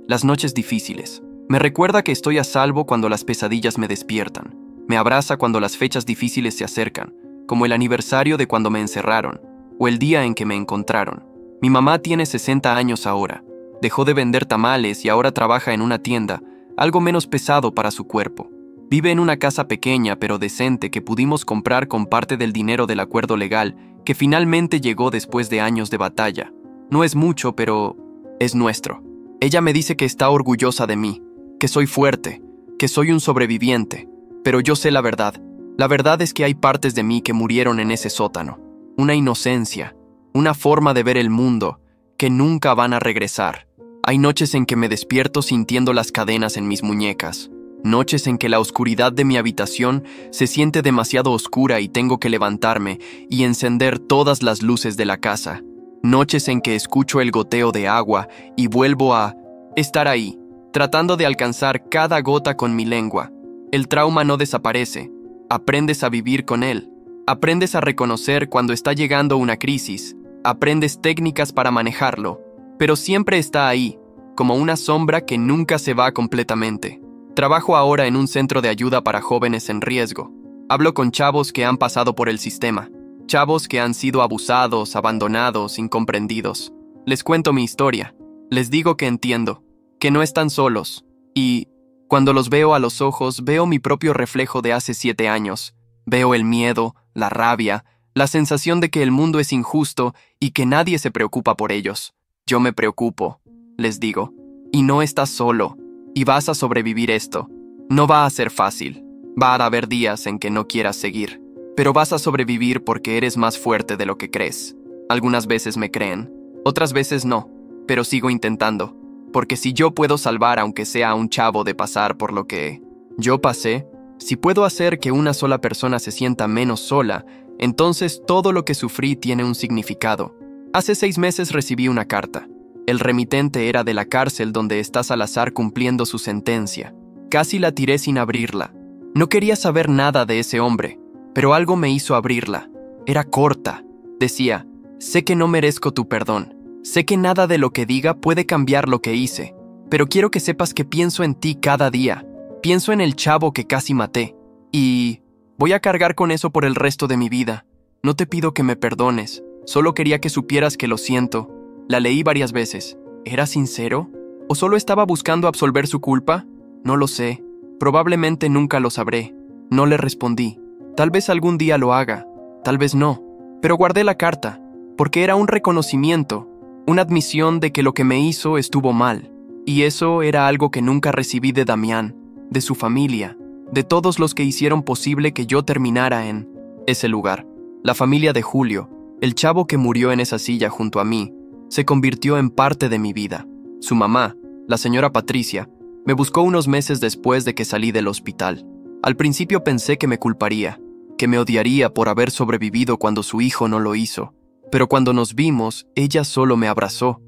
Speaker 1: las noches difíciles. Me recuerda que estoy a salvo cuando las pesadillas me despiertan. Me abraza cuando las fechas difíciles se acercan, como el aniversario de cuando me encerraron, o el día en que me encontraron. Mi mamá tiene 60 años ahora. Dejó de vender tamales y ahora trabaja en una tienda, algo menos pesado para su cuerpo. Vive en una casa pequeña pero decente que pudimos comprar con parte del dinero del acuerdo legal que finalmente llegó después de años de batalla. No es mucho, pero es nuestro. Ella me dice que está orgullosa de mí, que soy fuerte, que soy un sobreviviente, pero yo sé la verdad. La verdad es que hay partes de mí que murieron en ese sótano. Una inocencia, una forma de ver el mundo que nunca van a regresar. Hay noches en que me despierto sintiendo las cadenas en mis muñecas. Noches en que la oscuridad de mi habitación se siente demasiado oscura y tengo que levantarme y encender todas las luces de la casa. Noches en que escucho el goteo de agua y vuelvo a estar ahí, tratando de alcanzar cada gota con mi lengua. El trauma no desaparece. Aprendes a vivir con él. Aprendes a reconocer cuando está llegando una crisis. Aprendes técnicas para manejarlo. Pero siempre está ahí, como una sombra que nunca se va completamente. Trabajo ahora en un centro de ayuda para jóvenes en riesgo. Hablo con chavos que han pasado por el sistema. Chavos que han sido abusados, abandonados, incomprendidos. Les cuento mi historia. Les digo que entiendo, que no están solos. Y Cuando los veo a los ojos, veo mi propio reflejo de hace 7 años. Veo el miedo, la rabia, la sensación de que el mundo es injusto y que nadie se preocupa por ellos. Yo me preocupo, les digo, y no estás solo, y vas a sobrevivir esto. No va a ser fácil, va a haber días en que no quieras seguir, pero vas a sobrevivir porque eres más fuerte de lo que crees. Algunas veces me creen, otras veces no, pero sigo intentando, porque si yo puedo salvar aunque sea a un chavo de pasar por lo que yo pasé, si puedo hacer que una sola persona se sienta menos sola, entonces todo lo que sufrí tiene un significado. Hace 6 meses recibí una carta. El remitente era de la cárcel donde está Salazar cumpliendo su sentencia. Casi la tiré sin abrirla. No quería saber nada de ese hombre, pero algo me hizo abrirla. Era corta. Decía, sé que no merezco tu perdón. Sé que nada de lo que diga puede cambiar lo que hice, pero quiero que sepas que pienso en ti cada día. Pienso en el chavo que casi maté. Y voy a cargar con eso por el resto de mi vida. No te pido que me perdones. Solo quería que supieras que lo siento. La leí varias veces. ¿Era sincero? ¿O solo estaba buscando absolver su culpa? No lo sé. Probablemente nunca lo sabré. No le respondí. Tal vez algún día lo haga. Tal vez no. Pero guardé la carta, porque era un reconocimiento, una admisión de que lo que me hizo estuvo mal. Y eso era algo que nunca recibí de Damián, de su familia, de todos los que hicieron posible que yo terminara en ese lugar. La familia de Julio, el chavo que murió en esa silla junto a mí, se convirtió en parte de mi vida. Su mamá, la señora Patricia, me buscó unos meses después de que salí del hospital. Al principio pensé que me culparía, que me odiaría por haber sobrevivido cuando su hijo no lo hizo. Pero cuando nos vimos, ella solo me abrazó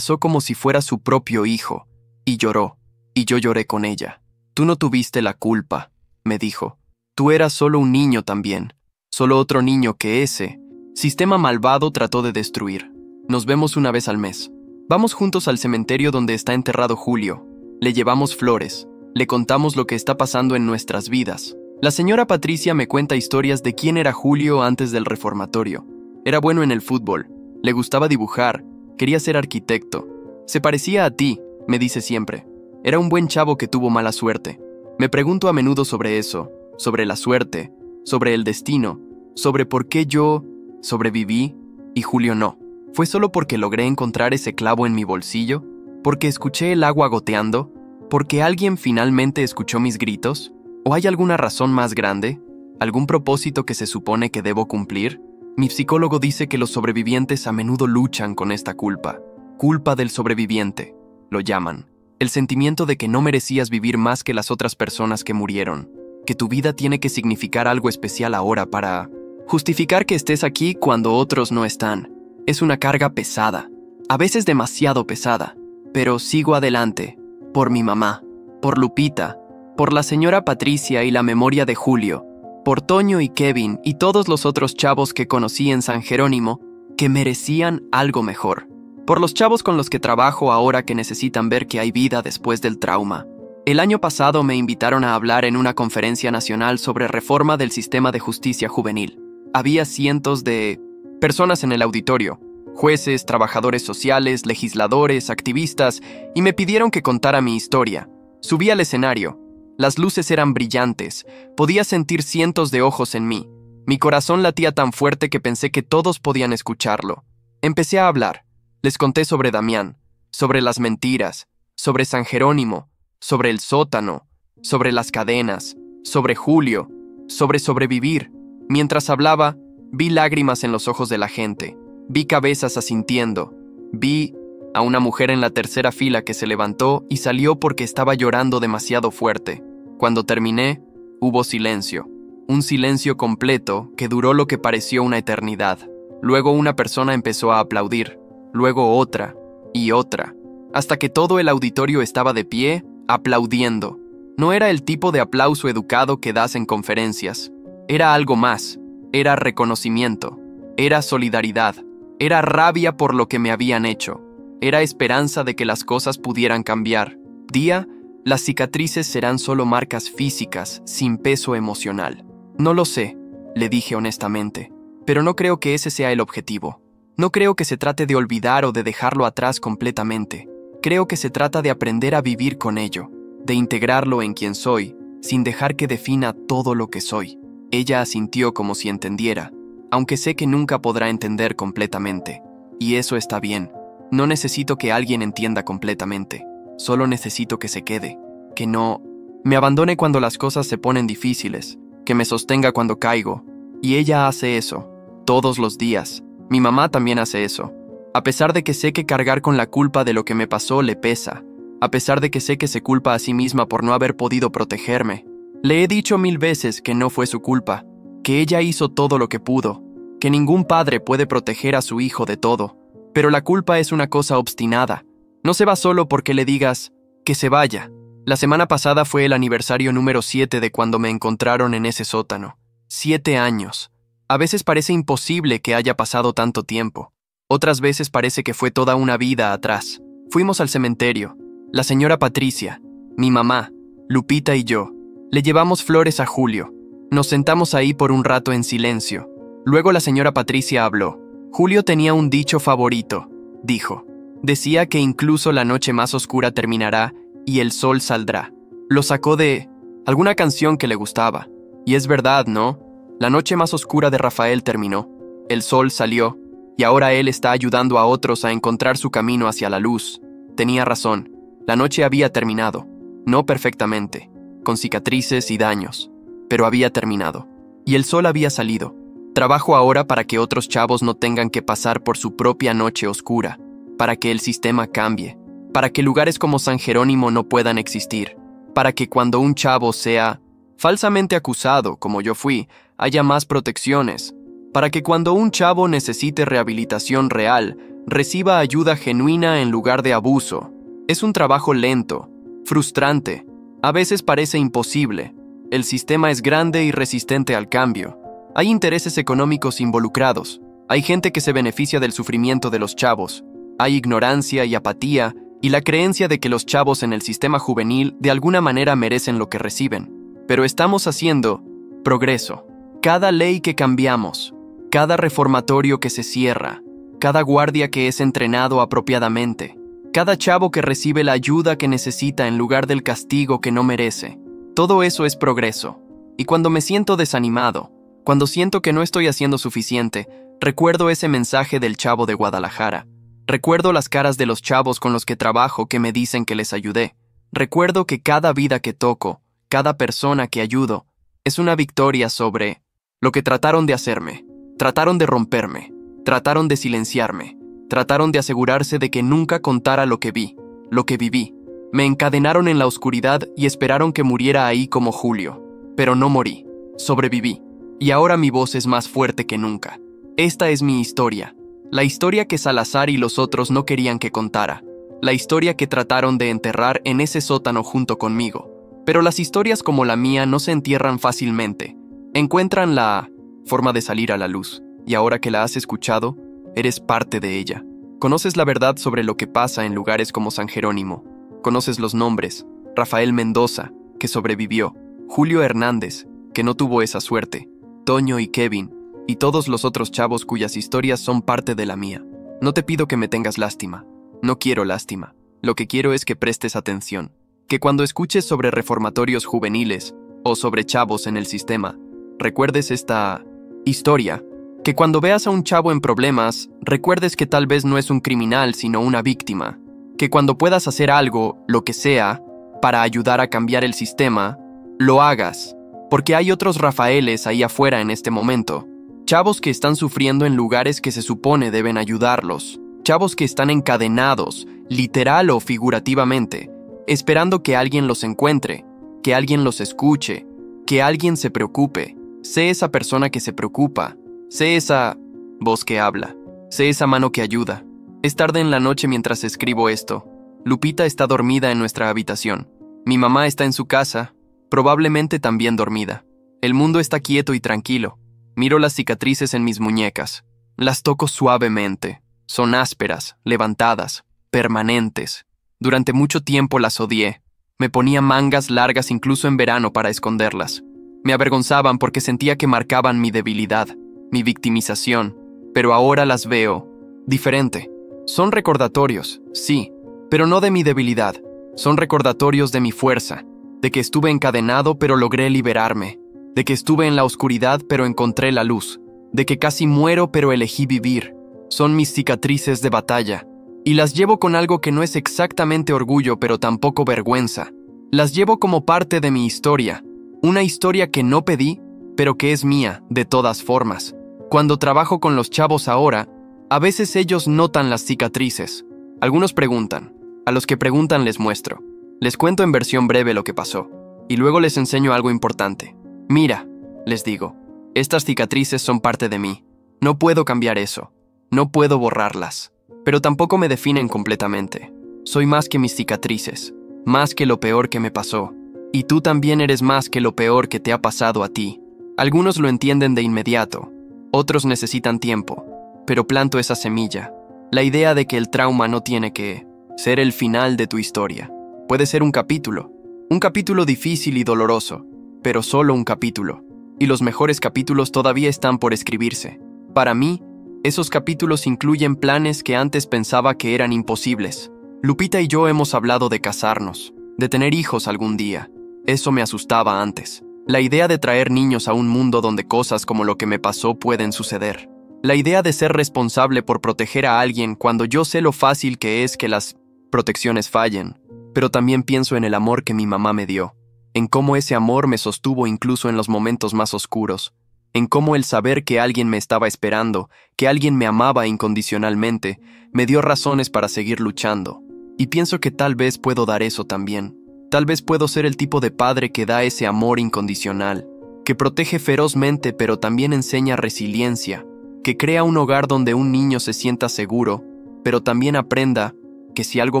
Speaker 1: como si fuera su propio hijo, y lloró, y yo lloré con ella. Tú no tuviste la culpa, me dijo. Tú eras solo un niño también, solo otro niño que ese sistema malvado trató de destruir. Nos vemos una vez al mes. Vamos juntos al cementerio donde está enterrado Julio. Le llevamos flores, le contamos lo que está pasando en nuestras vidas. La señora Patricia me cuenta historias de quién era Julio antes del reformatorio. Era bueno en el fútbol, le gustaba dibujar, quería ser arquitecto. Se parecía a ti, me dice siempre. Era un buen chavo que tuvo mala suerte. Me pregunto a menudo sobre eso, sobre la suerte, sobre el destino, sobre por qué yo sobreviví y Julio no. ¿Fue solo porque logré encontrar ese clavo en mi bolsillo? ¿Porque escuché el agua goteando? ¿Porque alguien finalmente escuchó mis gritos? ¿O hay alguna razón más grande? ¿Algún propósito que se supone que debo cumplir? Mi psicólogo dice que los sobrevivientes a menudo luchan con esta culpa. Culpa del sobreviviente, lo llaman. El sentimiento de que no merecías vivir más que las otras personas que murieron. Que tu vida tiene que significar algo especial ahora para justificar que estés aquí cuando otros no están. Es una carga pesada, a veces demasiado pesada. Pero sigo adelante, por mi mamá, por Lupita, por la señora Patricia y la memoria de Julio, por Toño y Kevin y todos los otros chavos que conocí en San Jerónimo que merecían algo mejor. Por los chavos con los que trabajo ahora que necesitan ver que hay vida después del trauma. El año pasado me invitaron a hablar en una conferencia nacional sobre reforma del sistema de justicia juvenil. Había cientos de personas en el auditorio, jueces, trabajadores sociales, legisladores, activistas, y me pidieron que contara mi historia. Subí al escenario. Las luces eran brillantes. Podía sentir cientos de ojos en mí. Mi corazón latía tan fuerte que pensé que todos podían escucharlo. Empecé a hablar. Les conté sobre Damián, sobre las mentiras, sobre San Jerónimo, sobre el sótano, sobre las cadenas, sobre Julio, sobre sobrevivir. Mientras hablaba, vi lágrimas en los ojos de la gente. Vi cabezas asintiendo. Vi a una mujer en la tercera fila que se levantó y salió porque estaba llorando demasiado fuerte. Cuando terminé, hubo silencio. Un silencio completo que duró lo que pareció una eternidad. Luego una persona empezó a aplaudir. Luego otra y otra. Hasta que todo el auditorio estaba de pie, aplaudiendo. No era el tipo de aplauso educado que das en conferencias. Era algo más. Era reconocimiento. Era solidaridad. Era rabia por lo que me habían hecho. Era esperanza de que las cosas pudieran cambiar. Día, las cicatrices serán solo marcas físicas, sin peso emocional. No lo sé, le dije honestamente, pero no creo que ese sea el objetivo. No creo que se trate de olvidar o de dejarlo atrás completamente. Creo que se trata de aprender a vivir con ello, de integrarlo en quien soy, sin dejar que defina todo lo que soy. Ella asintió como si entendiera, aunque sé que nunca podrá entender completamente. Y eso está bien. No necesito que alguien entienda completamente. Solo necesito que se quede, que no me abandone cuando las cosas se ponen difíciles, que me sostenga cuando caigo. Y ella hace eso, todos los días. Mi mamá también hace eso. A pesar de que sé que cargar con la culpa de lo que me pasó le pesa, a pesar de que sé que se culpa a sí misma por no haber podido protegerme. Le he dicho 1000 veces que no fue su culpa, que ella hizo todo lo que pudo, que ningún padre puede proteger a su hijo de todo. Pero la culpa es una cosa obstinada. No se va solo porque le digas que se vaya. La semana pasada fue el aniversario número 7 de cuando me encontraron en ese sótano. 7 años. A veces parece imposible que haya pasado tanto tiempo. Otras veces parece que fue toda una vida atrás. Fuimos al cementerio. La señora Patricia, mi mamá, Lupita y yo. Le llevamos flores a Julio. Nos sentamos ahí por un rato en silencio. Luego la señora Patricia habló. Julio tenía un dicho favorito, dijo. Decía que incluso la noche más oscura terminará y el sol saldrá. Lo sacó de alguna canción que le gustaba. Y es verdad, ¿no? La noche más oscura de Rafael terminó. El sol salió. Y ahora él está ayudando a otros a encontrar su camino hacia la luz. Tenía razón. La noche había terminado. No perfectamente, con cicatrices y daños. Pero había terminado. Y el sol había salido. Trabajo ahora para que otros chavos no tengan que pasar por su propia noche oscura, para que el sistema cambie, para que lugares como San Jerónimo no puedan existir, para que cuando un chavo sea falsamente acusado, como yo fui, haya más protecciones, para que cuando un chavo necesite rehabilitación real, reciba ayuda genuina en lugar de abuso. Es un trabajo lento, frustrante, a veces parece imposible. El sistema es grande y resistente al cambio. Hay intereses económicos involucrados, hay gente que se beneficia del sufrimiento de los chavos, hay ignorancia y apatía y la creencia de que los chavos en el sistema juvenil de alguna manera merecen lo que reciben. Pero estamos haciendo progreso. Cada ley que cambiamos, cada reformatorio que se cierra, cada guardia que es entrenado apropiadamente, cada chavo que recibe la ayuda que necesita en lugar del castigo que no merece, todo eso es progreso. Y cuando me siento desanimado, cuando siento que no estoy haciendo suficiente, recuerdo ese mensaje del chavo de Guadalajara. Recuerdo las caras de los chavos con los que trabajo que me dicen que les ayudé. Recuerdo que cada vida que toco, cada persona que ayudo, es una victoria sobre lo que trataron de hacerme. Trataron de romperme, trataron de silenciarme, trataron de asegurarse de que nunca contara lo que vi, lo que viví. Me encadenaron en la oscuridad y esperaron que muriera ahí como Julio. Pero no morí, sobreviví. Y ahora mi voz es más fuerte que nunca. Esta es mi historia. La historia que Salazar y los otros no querían que contara. La historia que trataron de enterrar en ese sótano junto conmigo. Pero las historias como la mía no se entierran fácilmente. Encuentran la forma de salir a la luz. Y ahora que la has escuchado, eres parte de ella. Conoces la verdad sobre lo que pasa en lugares como San Jerónimo. Conoces los nombres. Rafael Mendoza, que sobrevivió. Julio Hernández, que no tuvo esa suerte. Toño y Kevin, y todos los otros chavos cuyas historias son parte de la mía. No te pido que me tengas lástima. No quiero lástima. Lo que quiero es que prestes atención. Que cuando escuches sobre reformatorios juveniles o sobre chavos en el sistema, recuerdes esta historia. Que cuando veas a un chavo en problemas, recuerdes que tal vez no es un criminal sino una víctima. Que cuando puedas hacer algo, lo que sea, para ayudar a cambiar el sistema, lo hagas. Porque hay otros Rafaeles ahí afuera en este momento. Chavos que están sufriendo en lugares que se supone deben ayudarlos. Chavos que están encadenados, literal o figurativamente, esperando que alguien los encuentre, que alguien los escuche, que alguien se preocupe. Sé esa persona que se preocupa. Sé esa voz que habla. Sé esa mano que ayuda. Es tarde en la noche mientras escribo esto. Lupita está dormida en nuestra habitación. Mi mamá está en su casa, probablemente también dormida. El mundo está quieto y tranquilo. Miro las cicatrices en mis muñecas. Las toco suavemente. Son ásperas, levantadas, permanentes. Durante mucho tiempo las odié. Me ponía mangas largas incluso en verano para esconderlas. Me avergonzaban porque sentía que marcaban mi debilidad, mi victimización. Pero ahora las veo diferente. Son recordatorios, sí, pero no de mi debilidad. Son recordatorios de mi fuerza, de que estuve encadenado pero logré liberarme, de que estuve en la oscuridad pero encontré la luz, de que casi muero pero elegí vivir. Son mis cicatrices de batalla, y las llevo con algo que no es exactamente orgullo pero tampoco vergüenza. Las llevo como parte de mi historia, una historia que no pedí, pero que es mía, de todas formas. Cuando trabajo con los chavos ahora, a veces ellos notan las cicatrices. Algunos preguntan, a los que preguntan les muestro. Les cuento en versión breve lo que pasó, y luego les enseño algo importante. Mira, les digo, estas cicatrices son parte de mí. No puedo cambiar eso. No puedo borrarlas. Pero tampoco me definen completamente. Soy más que mis cicatrices, más que lo peor que me pasó. Y tú también eres más que lo peor que te ha pasado a ti. Algunos lo entienden de inmediato, otros necesitan tiempo, pero planto esa semilla. La idea de que el trauma no tiene que ser el final de tu historia. Puede ser un capítulo difícil y doloroso, pero solo un capítulo. Y los mejores capítulos todavía están por escribirse. Para mí, esos capítulos incluyen planes que antes pensaba que eran imposibles. Lupita y yo hemos hablado de casarnos, de tener hijos algún día. Eso me asustaba antes. La idea de traer niños a un mundo donde cosas como lo que me pasó pueden suceder. La idea de ser responsable por proteger a alguien cuando yo sé lo fácil que es que las protecciones fallen. Pero también pienso en el amor que mi mamá me dio, en cómo ese amor me sostuvo incluso en los momentos más oscuros, en cómo el saber que alguien me estaba esperando, que alguien me amaba incondicionalmente, me dio razones para seguir luchando. Y pienso que tal vez puedo dar eso también. Tal vez puedo ser el tipo de padre que da ese amor incondicional, que protege ferozmente pero también enseña resiliencia, que crea un hogar donde un niño se sienta seguro, pero también aprenda que si algo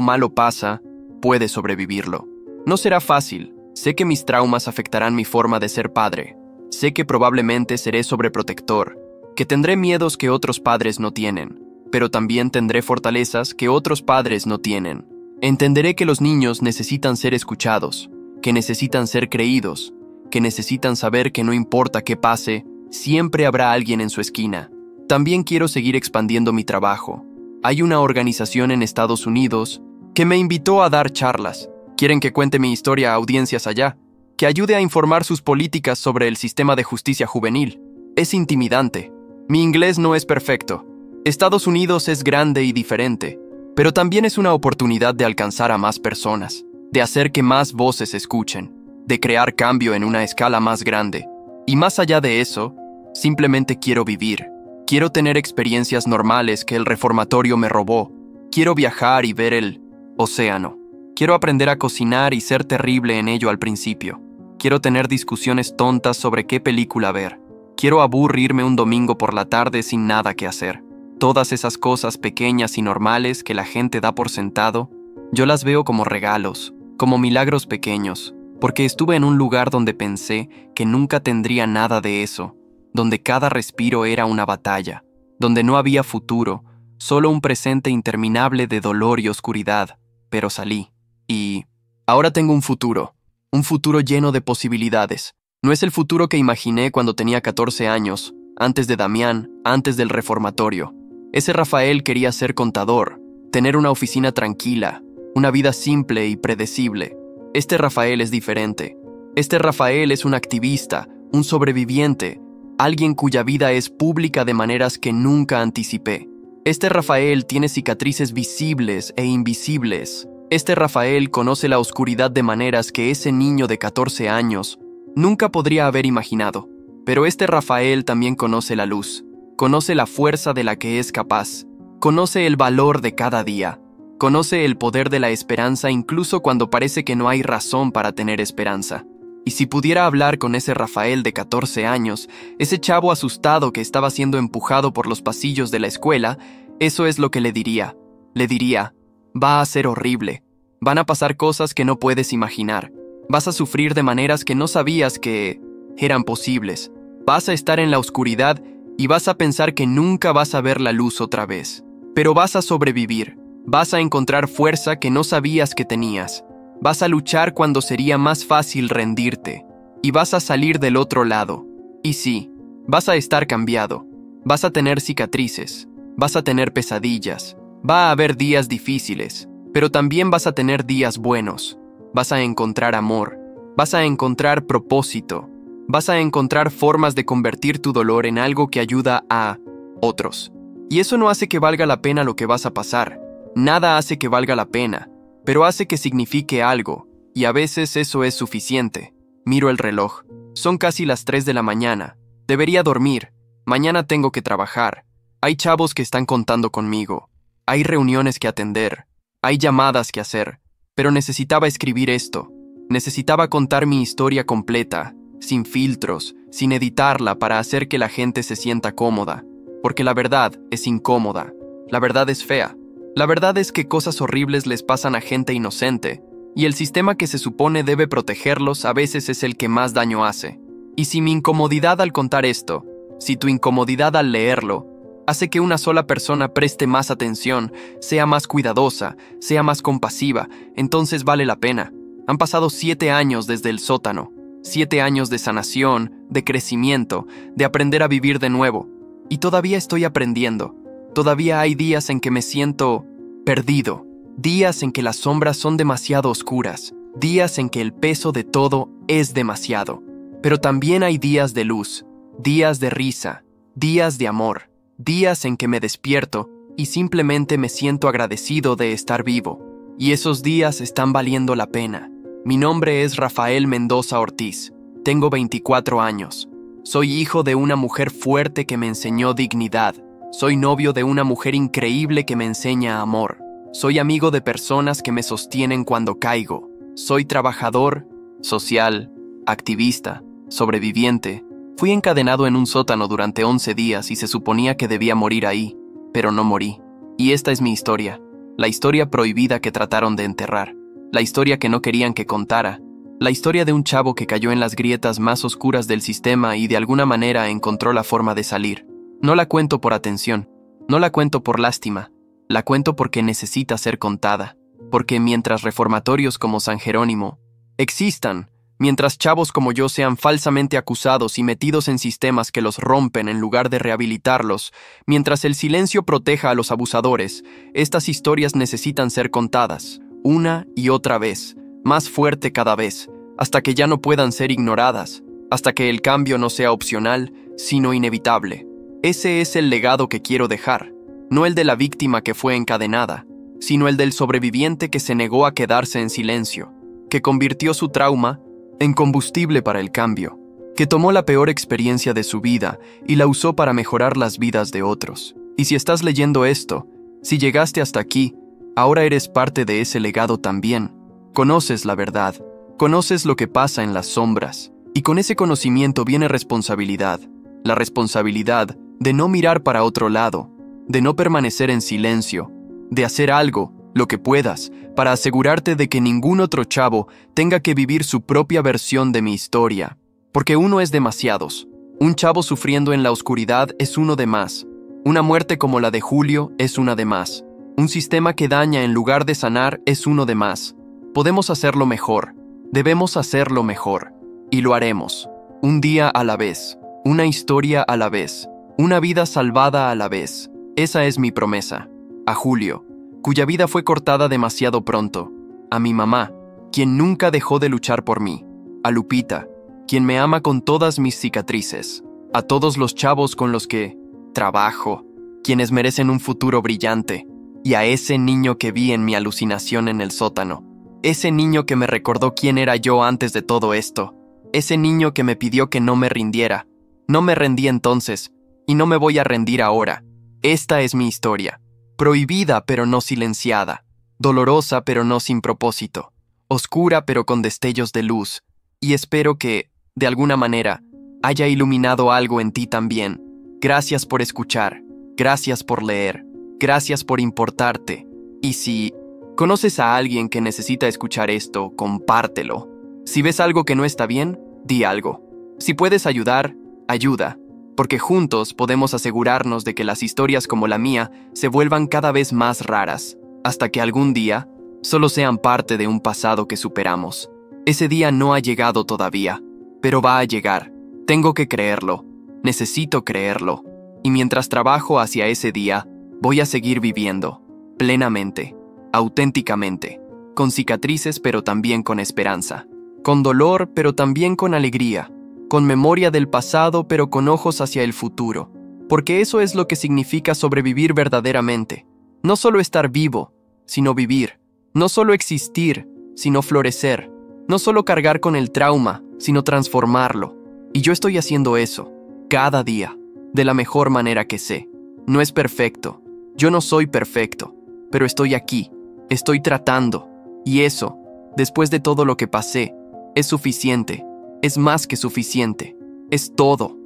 Speaker 1: malo pasa, puede sobrevivirlo. No será fácil, sé que mis traumas afectarán mi forma de ser padre, sé que probablemente seré sobreprotector, que tendré miedos que otros padres no tienen, pero también tendré fortalezas que otros padres no tienen. Entenderé que los niños necesitan ser escuchados, que necesitan ser creídos, que necesitan saber que no importa qué pase, siempre habrá alguien en su esquina. También quiero seguir expandiendo mi trabajo. Hay una organización en Estados Unidos que me invitó a dar charlas. Quieren que cuente mi historia a audiencias allá, que ayude a informar sus políticas sobre el sistema de justicia juvenil. Es intimidante. Mi inglés no es perfecto. Estados Unidos es grande y diferente, pero también es una oportunidad de alcanzar a más personas, de hacer que más voces escuchen, de crear cambio en una escala más grande. Y más allá de eso, simplemente quiero vivir. Quiero tener experiencias normales que el reformatorio me robó. Quiero viajar y ver el océano. Quiero aprender a cocinar y ser terrible en ello al principio. Quiero tener discusiones tontas sobre qué película ver. Quiero aburrirme un domingo por la tarde sin nada que hacer. Todas esas cosas pequeñas y normales que la gente da por sentado, yo las veo como regalos, como milagros pequeños, porque estuve en un lugar donde pensé que nunca tendría nada de eso, donde cada respiro era una batalla, donde no había futuro, solo un presente interminable de dolor y oscuridad, pero salí. Y ahora tengo un futuro lleno de posibilidades. No es el futuro que imaginé cuando tenía 14 años, antes de Damián, antes del reformatorio. Ese Rafael quería ser contador, tener una oficina tranquila, una vida simple y predecible. Este Rafael es diferente. Este Rafael es un activista, un sobreviviente, alguien cuya vida es pública de maneras que nunca anticipé. Este Rafael tiene cicatrices visibles e invisibles. Este Rafael conoce la oscuridad de maneras que ese niño de 14 años nunca podría haber imaginado. Pero este Rafael también conoce la luz, conoce la fuerza de la que es capaz, conoce el valor de cada día, conoce el poder de la esperanza incluso cuando parece que no hay razón para tener esperanza. Y si pudiera hablar con ese Rafael de 14 años, ese chavo asustado que estaba siendo empujado por los pasillos de la escuela, eso es lo que le diría. Le diría, va a ser horrible, van a pasar cosas que no puedes imaginar, vas a sufrir de maneras que no sabías que eran posibles, vas a estar en la oscuridad y vas a pensar que nunca vas a ver la luz otra vez, pero vas a sobrevivir, vas a encontrar fuerza que no sabías que tenías. Vas a luchar cuando sería más fácil rendirte, y vas a salir del otro lado. Y sí, vas a estar cambiado, vas a tener cicatrices, vas a tener pesadillas, va a haber días difíciles, Pero también vas a tener días buenos. Vas a encontrar amor. Vas a encontrar propósito. Vas a encontrar formas de convertir tu dolor en algo que ayuda a otros. Y eso no hace que valga la pena lo que vas a pasar. Nada hace que valga la pena, pero hace que signifique algo, y a veces eso es suficiente. Miro el reloj. Son casi las 3 de la mañana. Debería dormir. Mañana tengo que trabajar. Hay chavos que están contando conmigo. Hay reuniones que atender. Hay llamadas que hacer. Pero necesitaba escribir esto. Necesitaba contar mi historia completa, sin filtros, sin editarla para hacer que la gente se sienta cómoda. Porque la verdad es incómoda. La verdad es fea. La verdad es que cosas horribles les pasan a gente inocente, y el sistema que se supone debe protegerlos a veces es el que más daño hace. Y si mi incomodidad al contar esto, si tu incomodidad al leerlo, hace que una sola persona preste más atención, sea más cuidadosa, sea más compasiva, entonces vale la pena. Han pasado 7 años desde el sótano, 7 años de sanación, de crecimiento, de aprender a vivir de nuevo. Y todavía estoy aprendiendo. Todavía hay días en que me siento perdido. Días en que las sombras son demasiado oscuras. Días en que el peso de todo es demasiado. Pero también hay días de luz, días de risa, días de amor, días en que me despierto y simplemente me siento agradecido de estar vivo. Y esos días están valiendo la pena. Mi nombre es Rafael Mendoza Ortiz. Tengo 24 años. Soy hijo de una mujer fuerte que me enseñó dignidad. Soy novio de una mujer increíble que me enseña amor. Soy amigo de personas que me sostienen cuando caigo. Soy trabajador, social, activista, sobreviviente. Fui encadenado en un sótano durante 11 días y se suponía que debía morir ahí, pero no morí. Y esta es mi historia. La historia prohibida que trataron de enterrar. La historia que no querían que contara. La historia de un chavo que cayó en las grietas más oscuras del sistema y de alguna manera encontró la forma de salir. No la cuento por atención, no la cuento por lástima, la cuento porque necesita ser contada, porque mientras reformatorios como San Jerónimo existan, mientras chavos como yo sean falsamente acusados y metidos en sistemas que los rompen en lugar de rehabilitarlos, mientras el silencio proteja a los abusadores, estas historias necesitan ser contadas, una y otra vez, más fuerte cada vez, hasta que ya no puedan ser ignoradas, hasta que el cambio no sea opcional, sino inevitable. Ese es el legado que quiero dejar, no el de la víctima que fue encadenada, sino el del sobreviviente que se negó a quedarse en silencio, que convirtió su trauma en combustible para el cambio, que tomó la peor experiencia de su vida y la usó para mejorar las vidas de otros. Y si estás leyendo esto, si llegaste hasta aquí, ahora eres parte de ese legado también. Conoces la verdad, conoces lo que pasa en las sombras, y con ese conocimiento viene responsabilidad. La responsabilidad de no mirar para otro lado, de no permanecer en silencio, de hacer algo, lo que puedas, para asegurarte de que ningún otro chavo tenga que vivir su propia versión de mi historia. Porque uno es demasiados. Un chavo sufriendo en la oscuridad es uno de más. Una muerte como la de Julio es una de más. Un sistema que daña en lugar de sanar es uno de más. Podemos hacerlo mejor. Debemos hacerlo mejor. Y lo haremos. Un día a la vez. Una historia a la vez. Una vida salvada a la vez. Esa es mi promesa. A Julio, cuya vida fue cortada demasiado pronto. A mi mamá, quien nunca dejó de luchar por mí. A Lupita, quien me ama con todas mis cicatrices. A todos los chavos con los que trabajo, quienes merecen un futuro brillante. Y a ese niño que vi en mi alucinación en el sótano. Ese niño que me recordó quién era yo antes de todo esto. Ese niño que me pidió que no me rindiera. No me rendí entonces, y no me voy a rendir ahora. Esta es mi historia. Prohibida pero no silenciada. Dolorosa pero no sin propósito. Oscura pero con destellos de luz. Y espero que, de alguna manera, haya iluminado algo en ti también. Gracias por escuchar. Gracias por leer. Gracias por importarte. Y si conoces a alguien que necesita escuchar esto, compártelo. Si ves algo que no está bien, di algo. Si puedes ayudar, ayuda. Porque juntos podemos asegurarnos de que las historias como la mía se vuelvan cada vez más raras, hasta que algún día solo sean parte de un pasado que superamos. Ese día no ha llegado todavía, pero va a llegar. Tengo que creerlo. Necesito creerlo. Y mientras trabajo hacia ese día, voy a seguir viviendo, plenamente. auténticamente, con cicatrices pero también con esperanza, con dolor pero también con alegría, con memoria del pasado pero con ojos hacia el futuro, porque eso es lo que significa sobrevivir verdaderamente. No solo estar vivo, sino vivir. No solo existir, sino florecer. No solo cargar con el trauma, sino transformarlo. Y yo estoy haciendo eso, cada día, de la mejor manera que sé. No es perfecto, yo no soy perfecto, pero estoy aquí, estoy tratando. Y eso, después de todo lo que pasé, es suficiente, es más que suficiente, es todo.